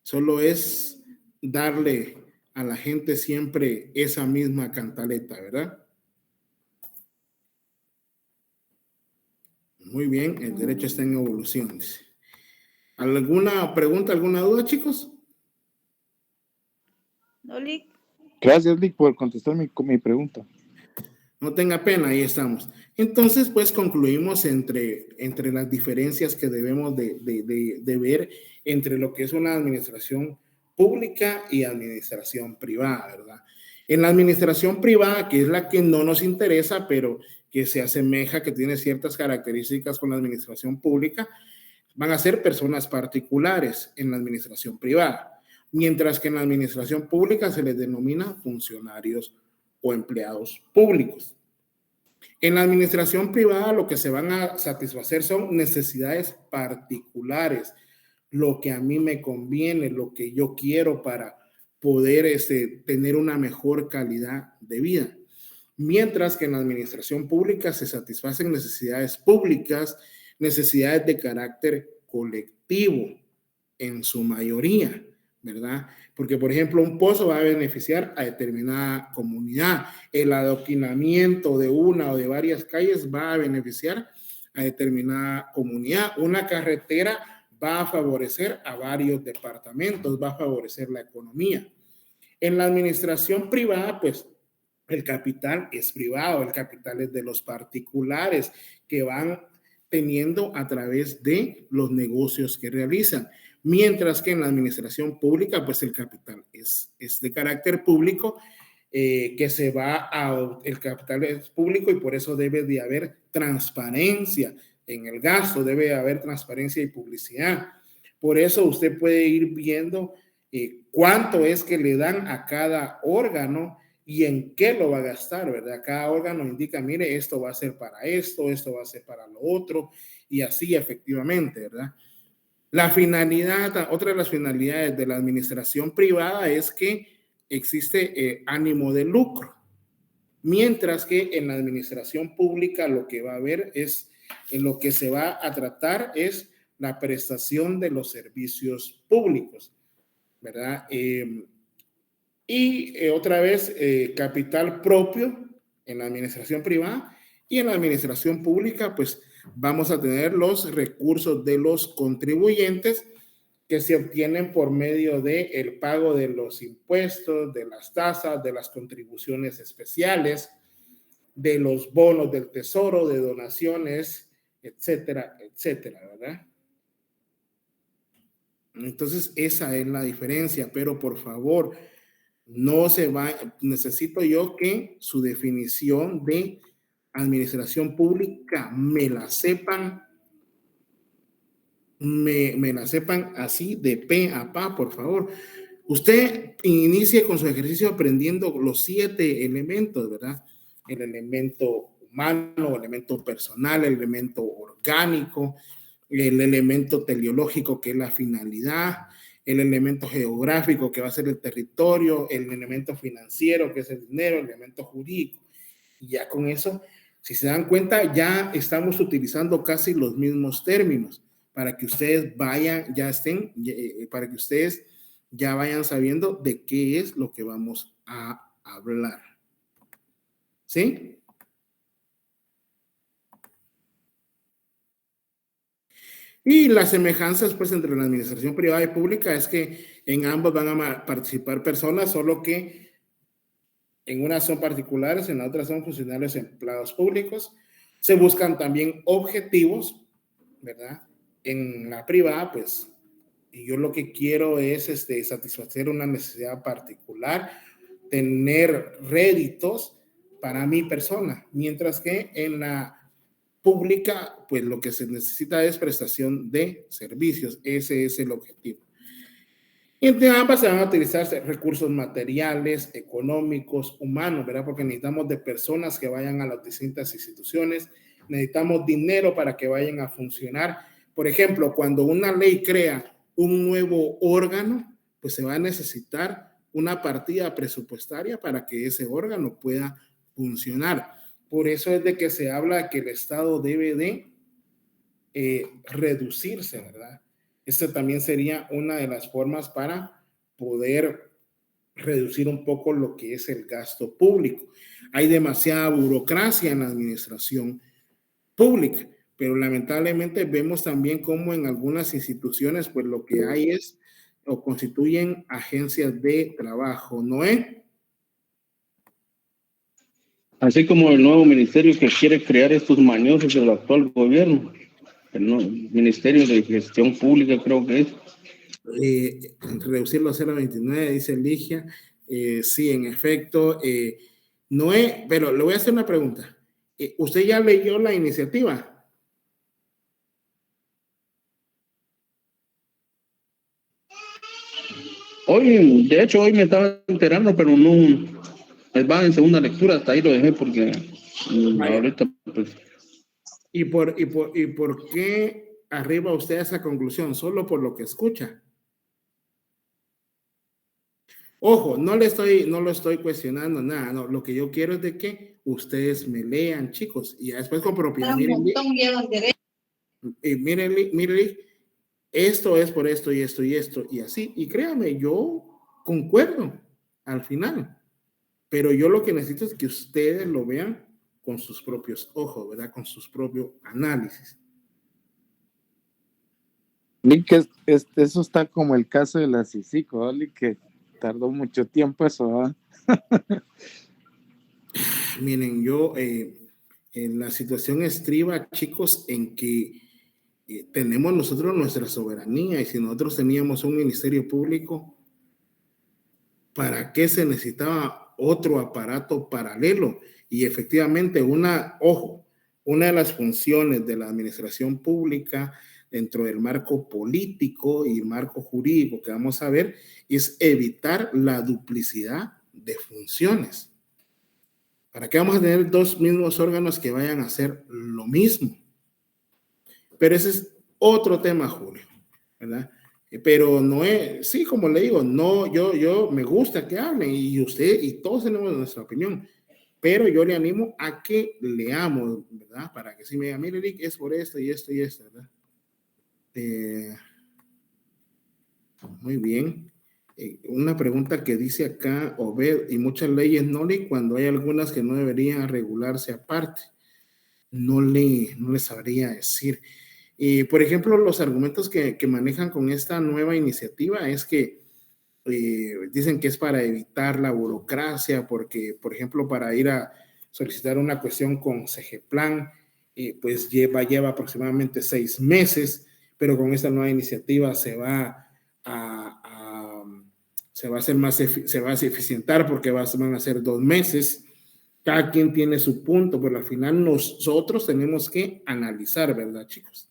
Solo es darle a la gente siempre esa misma cantaleta, ¿verdad? Muy bien, el derecho está en evolución. ¿Alguna pregunta, alguna duda, chicos? No, Lick. Gracias, Lick, por contestar mi pregunta. No tenga pena, ahí estamos. Entonces, pues concluimos entre las diferencias que debemos de ver entre lo que es una administración pública y administración privada, ¿verdad? En la administración privada, que es la que no nos interesa, pero que se asemeja, que tiene ciertas características con la administración pública, van a ser personas particulares en la administración privada, mientras que en la administración pública se les denomina funcionarios o empleados públicos. En la administración privada lo que se van a satisfacer son necesidades particulares, lo que a mí me conviene, lo que yo quiero para poder tener una mejor calidad de vida. Mientras que en la administración pública se satisfacen necesidades públicas, necesidades de carácter colectivo en su mayoría, ¿verdad? Porque, por ejemplo, un pozo va a beneficiar a determinada comunidad. El adoquinamiento de una o de varias calles va a beneficiar a determinada comunidad. Una carretera va a favorecer a varios departamentos, va a favorecer la economía. En la administración privada, pues, el capital es privado, el capital es de los particulares que van teniendo a través de los negocios que realizan. Mientras que en la administración pública, pues el capital es de carácter público, el capital es público y por eso debe de haber transparencia en el gasto, debe de haber transparencia y publicidad. Por eso usted puede ir viendo cuánto es que le dan a cada órgano y en qué lo va a gastar, ¿verdad? Cada órgano indica, mire, esto va a ser para esto va a ser para lo otro, y así efectivamente, ¿verdad? La finalidad, otra de las finalidades de la administración privada es que existe ánimo de lucro, mientras que en la administración pública lo que va a haber es, en lo que se va a tratar es la prestación de los servicios públicos, ¿verdad? Otra vez, capital propio en la administración privada, y en la administración pública, pues vamos a tener los recursos de los contribuyentes que se obtienen por medio de el pago de los impuestos, de las tasas, de las contribuciones especiales, de los bonos del tesoro, de donaciones, etcétera, etcétera, ¿verdad? Entonces, esa es la diferencia, pero por favor, no se va, necesito yo que su definición de administración pública me la sepan así de pe a pa, por favor. Usted inicie con su ejercicio aprendiendo los 7 elementos, ¿verdad? El elemento humano, el elemento personal, el elemento orgánico, el elemento teleológico, que es la finalidad, el elemento geográfico, que va a ser el territorio, el elemento financiero, que es el dinero, el elemento jurídico. Y ya con eso, si se dan cuenta, ya estamos utilizando casi los mismos términos para que ustedes vayan, para que ustedes ya vayan sabiendo de qué es lo que vamos a hablar. ¿Sí? Y las semejanzas, pues, entre la administración privada y pública es que en ambos van a participar personas, solo que en unas son particulares, en la otra son funcionarios empleados públicos. Se buscan también objetivos, ¿verdad? En la privada, pues, y yo lo que quiero es satisfacer una necesidad particular, tener réditos para mi persona, mientras que en la pública, pues lo que se necesita es prestación de servicios. Ese es el objetivo. Y entre ambas se van a utilizar recursos materiales, económicos, humanos, ¿verdad? Porque necesitamos de personas que vayan a las distintas instituciones, necesitamos dinero para que vayan a funcionar. Por ejemplo, cuando una ley crea un nuevo órgano, pues se va a necesitar una partida presupuestaria para que ese órgano pueda funcionar. Por eso es de que se habla que el Estado debe de reducirse, ¿verdad? Esta también sería una de las formas para poder reducir un poco lo que es el gasto público. Hay demasiada burocracia en la administración pública, pero lamentablemente vemos también cómo en algunas instituciones, pues lo que hay es o constituyen agencias de trabajo, ¿no es? Así como el nuevo ministerio que quiere crear estos mañosos del actual gobierno, el Ministerio de Gestión Pública creo que es. Reducirlo a 0.29, dice Ligia. Sí, en efecto. Noé, pero le voy a hacer una pregunta. ¿Usted ya leyó la iniciativa? Hoy, de hecho, hoy me estaba enterando, pero no, va en segunda lectura, hasta ahí lo dejé porque ahorita pues... ¿Y por qué arriba usted a esa conclusión? Solo por lo que escucha. Ojo, no lo estoy cuestionando, nada, no, lo que yo quiero es de que ustedes me lean, chicos, y después con propiedad, miren, esto es por esto y esto y esto, y así, y créame, yo concuerdo al final, pero yo lo que necesito es que ustedes lo vean con sus propios ojos, ¿verdad? Con sus propios análisis. Que eso está como el caso de la CICICO, que tardó mucho tiempo eso, ¿eh? Miren, la situación estriba, chicos, en que tenemos nosotros nuestra soberanía, y si nosotros teníamos un ministerio público, ¿para qué se necesitaba otro aparato paralelo? Y efectivamente, una de las funciones de la administración pública dentro del marco político y marco jurídico que vamos a ver es evitar la duplicidad de funciones. ¿Para qué vamos a tener dos mismos órganos que vayan a hacer lo mismo? Pero ese es otro tema, Julio, ¿verdad? Pero no es, sí, como le digo, no, yo me gusta que hablen y usted y todos tenemos nuestra opinión, pero yo le animo a que leamos, ¿verdad? Para que si me diga, mire, Rick, es por esto y esto y esto, ¿verdad? Muy bien. Una pregunta que dice acá, Obed, y muchas leyes no le, cuando hay algunas que no deberían regularse aparte. No le sabría decir. Por ejemplo, los argumentos que manejan con esta nueva iniciativa es que dicen que es para evitar la burocracia, porque, por ejemplo, para ir a solicitar una cuestión con CGPLAN, pues lleva aproximadamente 6 meses, pero con esta nueva iniciativa se va a hacer más, se va a eficientar porque van a ser 2 meses. Cada quien tiene su punto, pero al final nosotros tenemos que analizar, ¿verdad, chicos?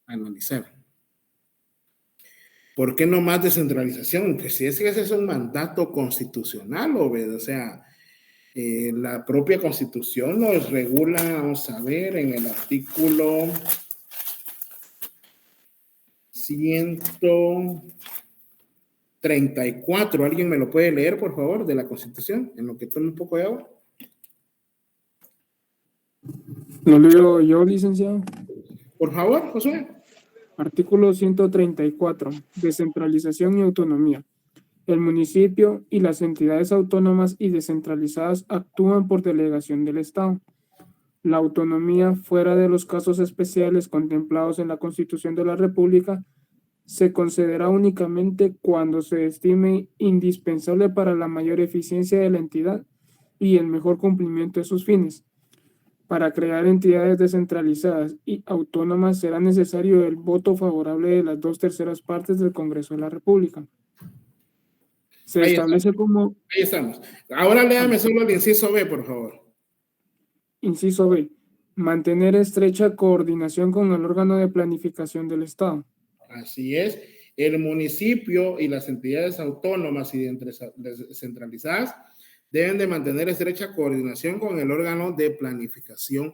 Analizar. ¿Por qué no más descentralización? Pues si es que ese es un mandato constitucional, o sea, la propia Constitución nos regula, vamos a ver, en el artículo 134. ¿Alguien me lo puede leer, por favor, de la Constitución? En lo que tome un poco de agua. Lo leo yo, licenciado. Por favor, Josué. Artículo 134. Descentralización y autonomía. El municipio y las entidades autónomas y descentralizadas actúan por delegación del Estado. La autonomía, fuera de los casos especiales contemplados en la Constitución de la República, se concederá únicamente cuando se estime indispensable para la mayor eficiencia de la entidad y el mejor cumplimiento de sus fines. Para crear entidades descentralizadas y autónomas será necesario el voto favorable de las 2/3 partes del Congreso de la República. Se establece como... Ahí estamos. Ahora léame solo el inciso B, por favor. Inciso B. Mantener estrecha coordinación con el órgano de planificación del Estado. Así es. El municipio y las entidades autónomas y descentralizadas deben de mantener estrecha coordinación con el órgano de planificación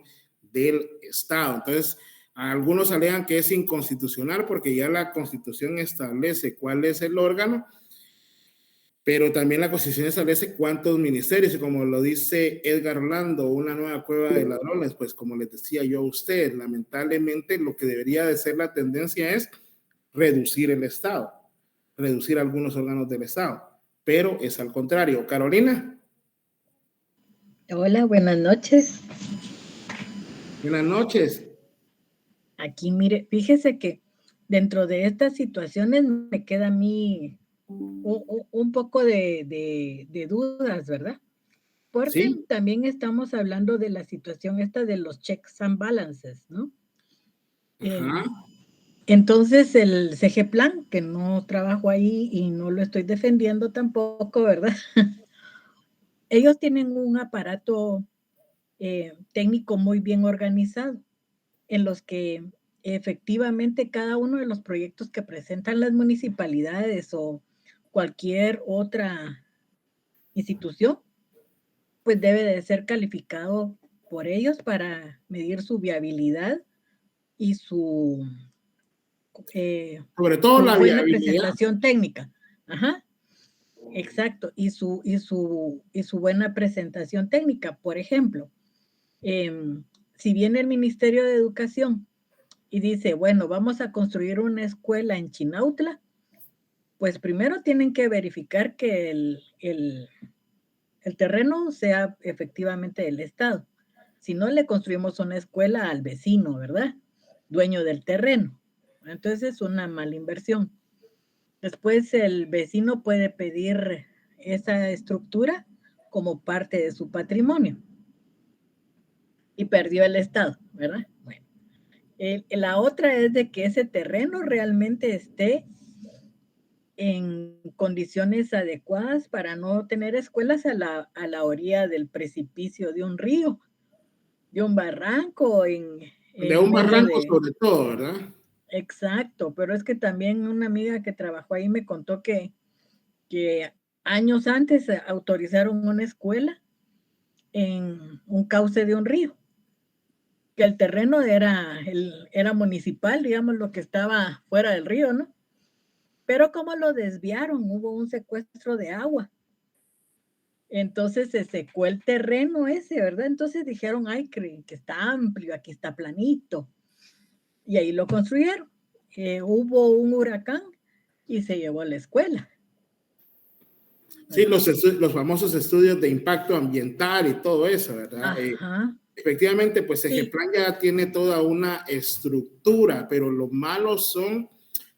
del Estado. Entonces, algunos alegan que es inconstitucional porque ya la Constitución establece cuál es el órgano, pero también la Constitución establece cuántos ministerios, y como lo dice Edgar Orlando, una nueva cueva de ladrones, pues como les decía yo a usted, lamentablemente lo que debería de ser la tendencia es reducir el Estado, reducir algunos órganos del Estado, pero es al contrario. Carolina. Hola, buenas noches. Buenas noches. Aquí, mire, fíjese que dentro de estas situaciones me queda a mí un poco de dudas, ¿verdad? Porque sí, también estamos hablando de la situación esta de los checks and balances, ¿no? Entonces, el CGPLAN, que no trabajo ahí y no lo estoy defendiendo tampoco, ¿verdad? Ellos tienen un aparato técnico muy bien organizado, en los que efectivamente cada uno de los proyectos que presentan las municipalidades o cualquier otra institución, pues debe de ser calificado por ellos para medir su viabilidad y su sobre todo la buena viabilidad. presentación técnica. Ajá. Exacto, y su buena presentación técnica. Por ejemplo, si viene el Ministerio de Educación y dice, bueno, vamos a construir una escuela en Chinautla, pues primero tienen que verificar que el terreno sea efectivamente del Estado. Si no, le construimos una escuela al vecino, ¿verdad? Dueño del terreno. Entonces es una mala inversión. Después el vecino puede pedir esa estructura como parte de su patrimonio y perdió el Estado, ¿verdad? Bueno, la otra es de que ese terreno realmente esté en condiciones adecuadas para no tener escuelas a la orilla del precipicio de un río, de un barranco. De un barranco sobre todo, ¿verdad? Exacto, pero es que también una amiga que trabajó ahí me contó que años antes autorizaron una escuela en un cauce de un río, que el terreno era municipal, digamos, lo que estaba fuera del río, ¿no? Pero como lo desviaron, hubo un secuestro de agua. Entonces se secó el terreno ese, ¿verdad? Entonces dijeron, ay, que está amplio, aquí está planito. Y ahí lo construyeron. Hubo un huracán y se llevó a la escuela. Sí, los famosos estudios de impacto ambiental y todo eso, ¿verdad? Efectivamente, pues Segeplan ya tiene toda una estructura, pero lo malo son,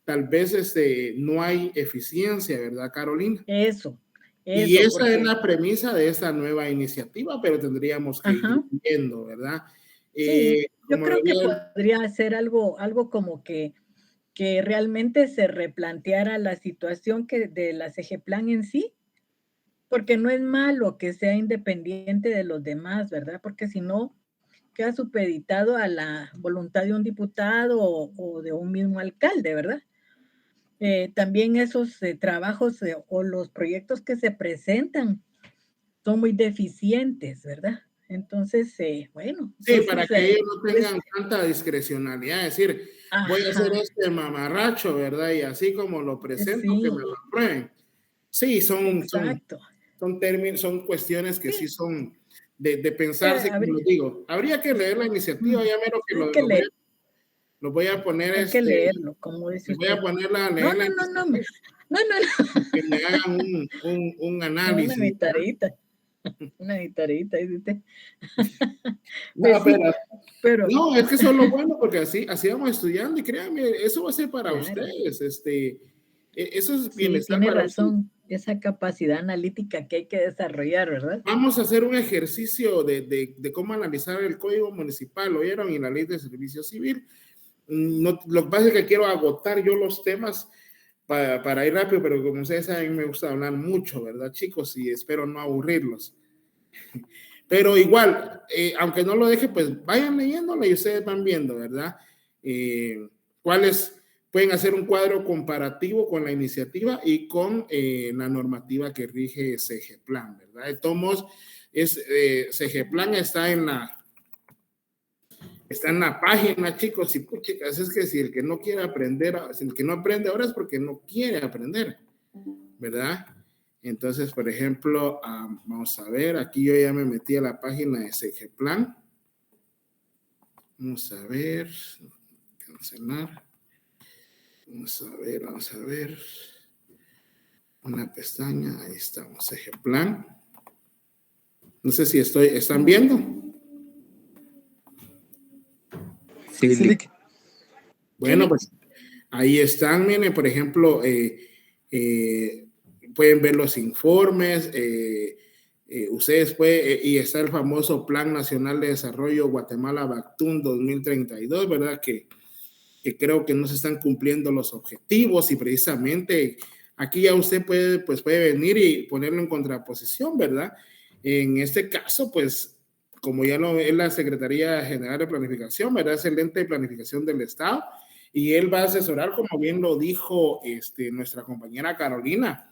tal vez no hay eficiencia, ¿verdad, Carolina? Eso. Y esa porque... es la premisa de esta nueva iniciativa, pero tendríamos que ir viendo, ¿verdad? Sí, yo creo que podría ser algo como que realmente se replanteara la situación de la Segeplan en sí, porque no es malo que sea independiente de los demás, ¿verdad? Porque si no, queda supeditado a la voluntad de un diputado o de un mismo alcalde, ¿verdad? También esos trabajos o los proyectos que se presentan son muy deficientes, ¿verdad? Entonces, bueno. Sí, entonces, para que ellos no tengan tanta discrecionalidad, es decir, voy a hacer este mamarracho, ¿verdad? Y así como lo presento, que me lo aprueben. Sí, son términos, son cuestiones que sí son de pensarse, como les digo. Habría que leer la iniciativa, ya mero que lo voy a poner. Hay que leerlo, como dice voy a ponerla a leer. No. Que me hagan un análisis. Una guitarrita, dice. No, pero no, es que eso es lo bueno, porque así vamos estudiando y créanme, eso va a ser para ustedes. Eso es bienestar. Tiene razón, esa capacidad analítica que hay que desarrollar, ¿verdad? Vamos a hacer un ejercicio de cómo analizar el Código Municipal, ¿oyeron? Y la Ley de Servicio Civil. No, lo que pasa es que quiero agotar yo los temas para ir rápido, pero como ustedes saben, a mí me gusta hablar mucho, ¿verdad, chicos? Y espero no aburrirlos. Pero igual, aunque no lo deje, pues vayan leyéndolo y ustedes van viendo, ¿verdad? Cuáles pueden hacer un cuadro comparativo con la iniciativa y con la normativa que rige Segeplan, ¿verdad? De todos modos, Segeplan está en la página, chicos, y chicas, es que si el que no quiere aprender, el que no aprende ahora es porque no quiere aprender, ¿verdad? Entonces, por ejemplo, vamos a ver, aquí yo ya me metí a la página de Segeplan. Vamos a ver, cancelar. Vamos a ver. Una pestaña, ahí estamos, Segeplan. No sé si ¿están viendo? Sí. Bueno, pues ahí están, miren, por ejemplo, pueden ver los informes, ustedes pueden, y está el famoso Plan Nacional de Desarrollo Guatemala-Bactún 2032, ¿verdad? Que creo que no se están cumpliendo los objetivos y precisamente aquí ya usted puede venir y ponerlo en contraposición, ¿verdad? En este caso, pues, como ya lo es la Secretaría General de Planificación, ¿verdad? Es el ente de planificación del Estado y él va a asesorar, como bien lo dijo nuestra compañera Carolina,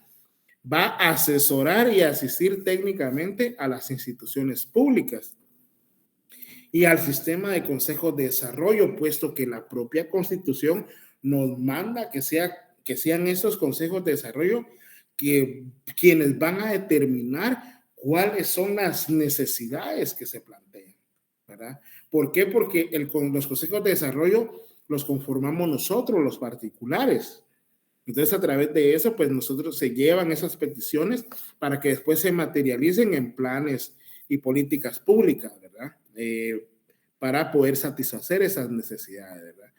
va a asesorar y asistir técnicamente a las instituciones públicas y al sistema de consejos de desarrollo, puesto que la propia Constitución nos manda que sean esos consejos de desarrollo quienes van a determinar cuáles son las necesidades que se plantean, ¿verdad? ¿Por qué? Porque los consejos de desarrollo los conformamos nosotros, los particulares. Entonces, a través de eso, pues nosotros se llevan esas peticiones para que después se materialicen en planes y políticas públicas, ¿verdad? Para poder satisfacer esas necesidades, ¿verdad?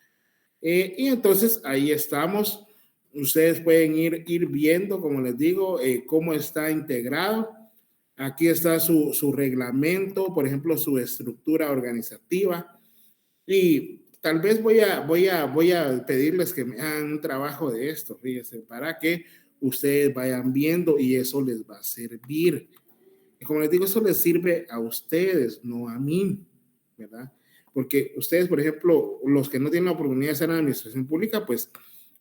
Y entonces ahí estamos. Ustedes pueden ir viendo, como les digo, cómo está integrado. Aquí está su reglamento, por ejemplo, su estructura organizativa. Y tal vez voy a pedirles que me hagan un trabajo de esto, fíjense, para que ustedes vayan viendo y eso les va a servir. Y como les digo, eso les sirve a ustedes, no a mí, ¿verdad? Porque ustedes, por ejemplo, los que no tienen la oportunidad de hacer administración pública, pues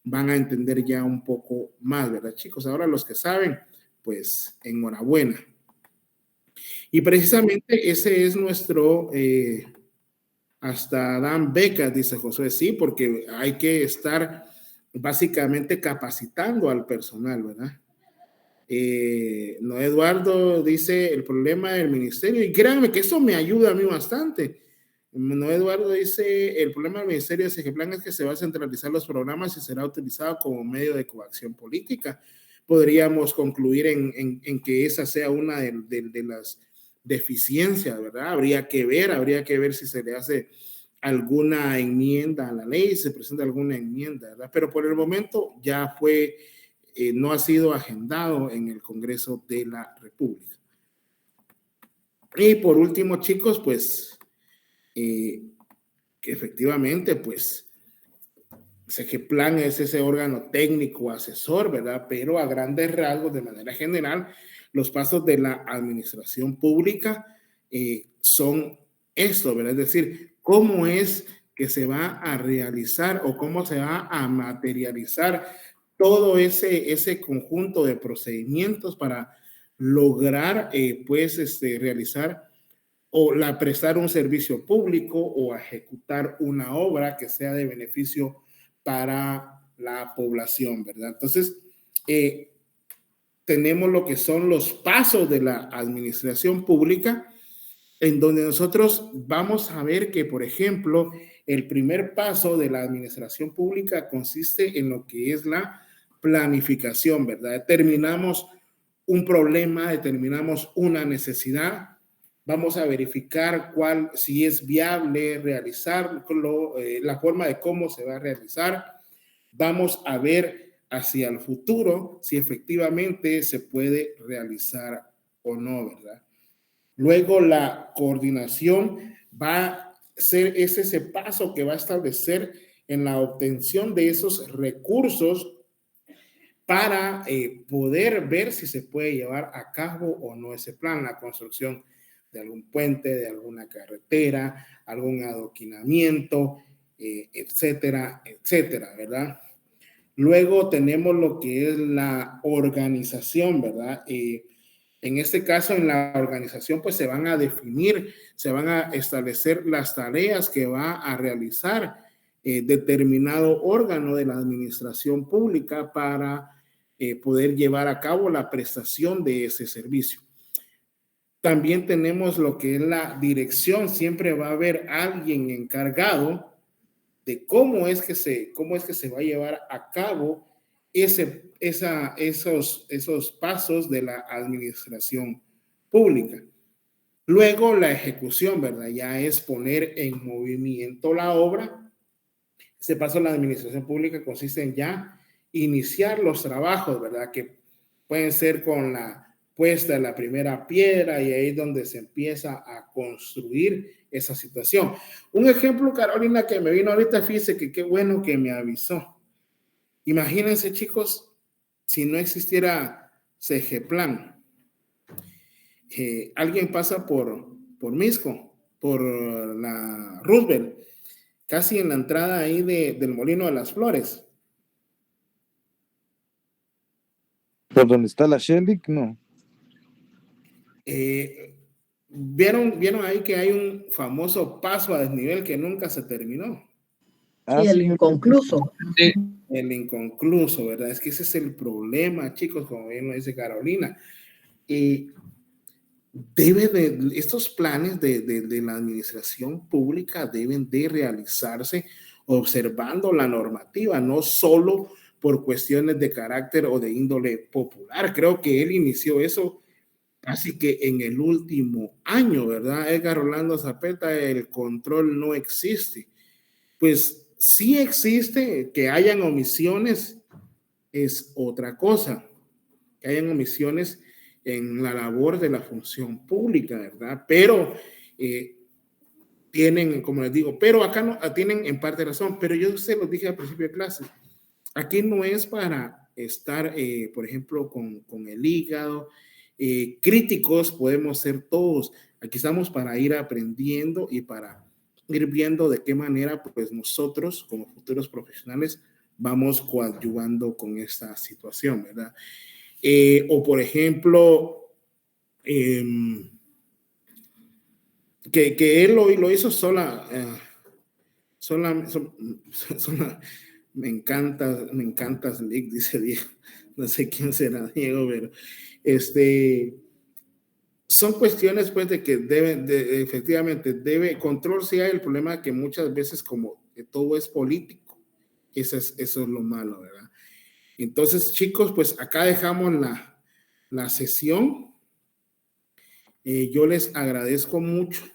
van a entender ya un poco más, ¿verdad, chicos? Ahora los que saben, pues enhorabuena. Y precisamente ese es nuestro, hasta dan becas, dice Josué, sí, porque hay que estar básicamente capacitando al personal, ¿verdad? No, Eduardo dice el problema del ministerio, y créanme que eso me ayuda a mí bastante. No, Eduardo dice el problema del ministerio de Segeplan es que se va a centralizar los programas y será utilizado como medio de coacción política. Podríamos concluir en que esa sea una de deficiencias, ¿verdad? Habría que ver si se le hace alguna enmienda a la ley, si se presenta alguna enmienda, ¿verdad? Pero por el momento ya fue, no ha sido agendado en el Congreso de la República. Y por último, chicos, pues, que efectivamente, pues, SEGEPLAN es ese órgano técnico asesor, ¿verdad? Pero a grandes rasgos, de manera general, los pasos de la administración pública son esto, ¿verdad? Es decir, cómo es que se va a realizar o cómo se va a materializar todo ese conjunto de procedimientos para lograr, pues, realizar o prestar un servicio público o ejecutar una obra que sea de beneficio para la población, ¿verdad? Entonces, tenemos lo que son los pasos de la administración pública, en donde nosotros vamos a ver que, por ejemplo, el primer paso de la administración pública consiste en lo que es la planificación, ¿verdad? Determinamos un problema, determinamos una necesidad, vamos a verificar si es viable realizarlo, la forma de cómo se va a realizar, vamos a ver hacia el futuro si efectivamente se puede realizar o no, ¿verdad? Luego la coordinación va a ser ese paso que va a establecer en la obtención de esos recursos para poder ver si se puede llevar a cabo o no ese plan, la construcción de algún puente, de alguna carretera, algún adoquinamiento, etcétera, etcétera, ¿verdad? Luego tenemos lo que es la organización, ¿verdad? En este caso, en la organización, pues se van a definir, se van a establecer las tareas que va a realizar determinado órgano de la administración pública para poder llevar a cabo la prestación de ese servicio. También tenemos lo que es la dirección. Siempre va a haber alguien encargado de cómo es que se va a llevar a cabo esos pasos de la administración pública. Luego la ejecución, ¿verdad? Ya es poner en movimiento la obra. Este paso de la administración pública consiste en ya iniciar los trabajos, ¿verdad? Que pueden ser con la puesta de la primera piedra y ahí es donde se empieza a construir esa situación. Un ejemplo, Carolina, que me vino ahorita, fíjese que qué bueno que me avisó. Imagínense, chicos, si no existiera SEGEPLAN, alguien pasa por Misco, por la Roosevelt, casi en la entrada ahí del Molino de las Flores. ¿Por donde está la Shellick? No. ¿Vieron ahí que hay un famoso paso a desnivel que nunca se terminó? Y el inconcluso. Sí. El inconcluso, ¿verdad? Es que ese es el problema, chicos, como bien lo dice Carolina. Estos planes de la administración pública deben de realizarse observando la normativa, no solo por cuestiones de carácter o de índole popular. Creo que él inició eso así que en el último año, ¿verdad? Edgar Rolando Zapeta, el control no existe. Pues sí existe, que hayan omisiones es otra cosa, que hayan omisiones en la labor de la función pública, ¿verdad? Pero tienen, como les digo, pero acá no tienen en parte razón, pero yo se los dije al principio de clase, aquí no es para estar, por ejemplo, con el hígado. Críticos podemos ser todos. Aquí estamos para ir aprendiendo y para ir viendo de qué manera pues nosotros como futuros profesionales vamos coadyuvando con esta situación, ¿verdad? O por ejemplo que él lo hizo sola, me encantas Lick, dice Diego, no sé quién será Diego, pero son cuestiones pues de que efectivamente control sí hay. El problema que muchas veces como que todo es político, eso es lo malo, ¿verdad? Entonces, chicos, pues acá dejamos la sesión. Yo les agradezco mucho.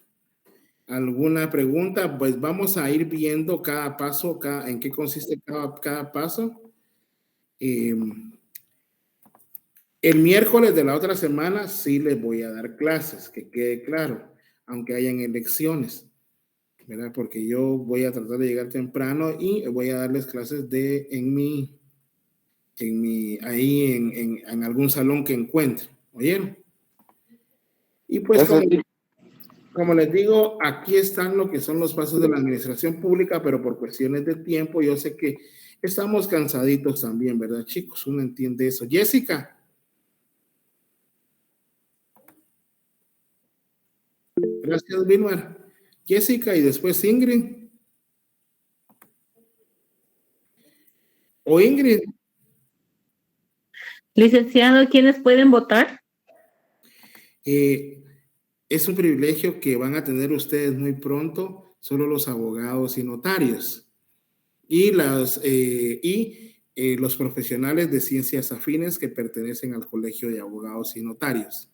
¿Alguna pregunta? Pues vamos a ir viendo cada paso, en qué consiste cada paso. El miércoles de la otra semana sí les voy a dar clases, que quede claro, aunque hayan elecciones, ¿verdad? Porque yo voy a tratar de llegar temprano y voy a darles clases en algún salón que encuentre. ¿Oyeron? Y pues como les digo, aquí están lo que son los pasos de la administración pública, pero por cuestiones de tiempo, yo sé que estamos cansaditos también, ¿verdad, chicos? Uno entiende eso. Jessica. Gracias, Vilmar. Jessica y después Ingrid. ¿O Ingrid? Licenciado, ¿quiénes pueden votar? Es un privilegio que van a tener ustedes muy pronto, solo los abogados y notarios. Y los profesionales de ciencias afines que pertenecen al Colegio de Abogados y Notarios.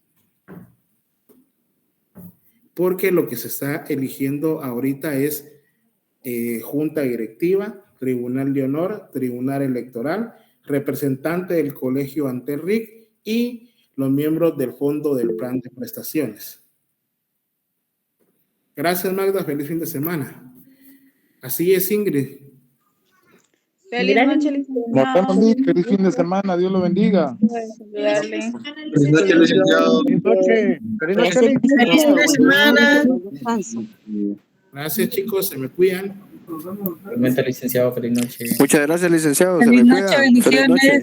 Porque lo que se está eligiendo ahorita es junta directiva, tribunal de honor, tribunal electoral, representante del colegio ante el RIC y los miembros del fondo del plan de prestaciones. Gracias, Magda. Feliz fin de semana. Así es, Ingrid. Feliz noche, licenciado. Nos vemos, Liz. Feliz fin de semana. Dios lo bendiga. Saludarle. Feliz noche, licenciado. Feliz noche. Feliz noche, Liz. Feliz fin de semana. Gracias, chicos. Se me cuidan. Igualmente, licenciado, feliz noche. Muchas gracias, licenciado. Se Feliz me noche, cuida. bendiciones. Feliz noche.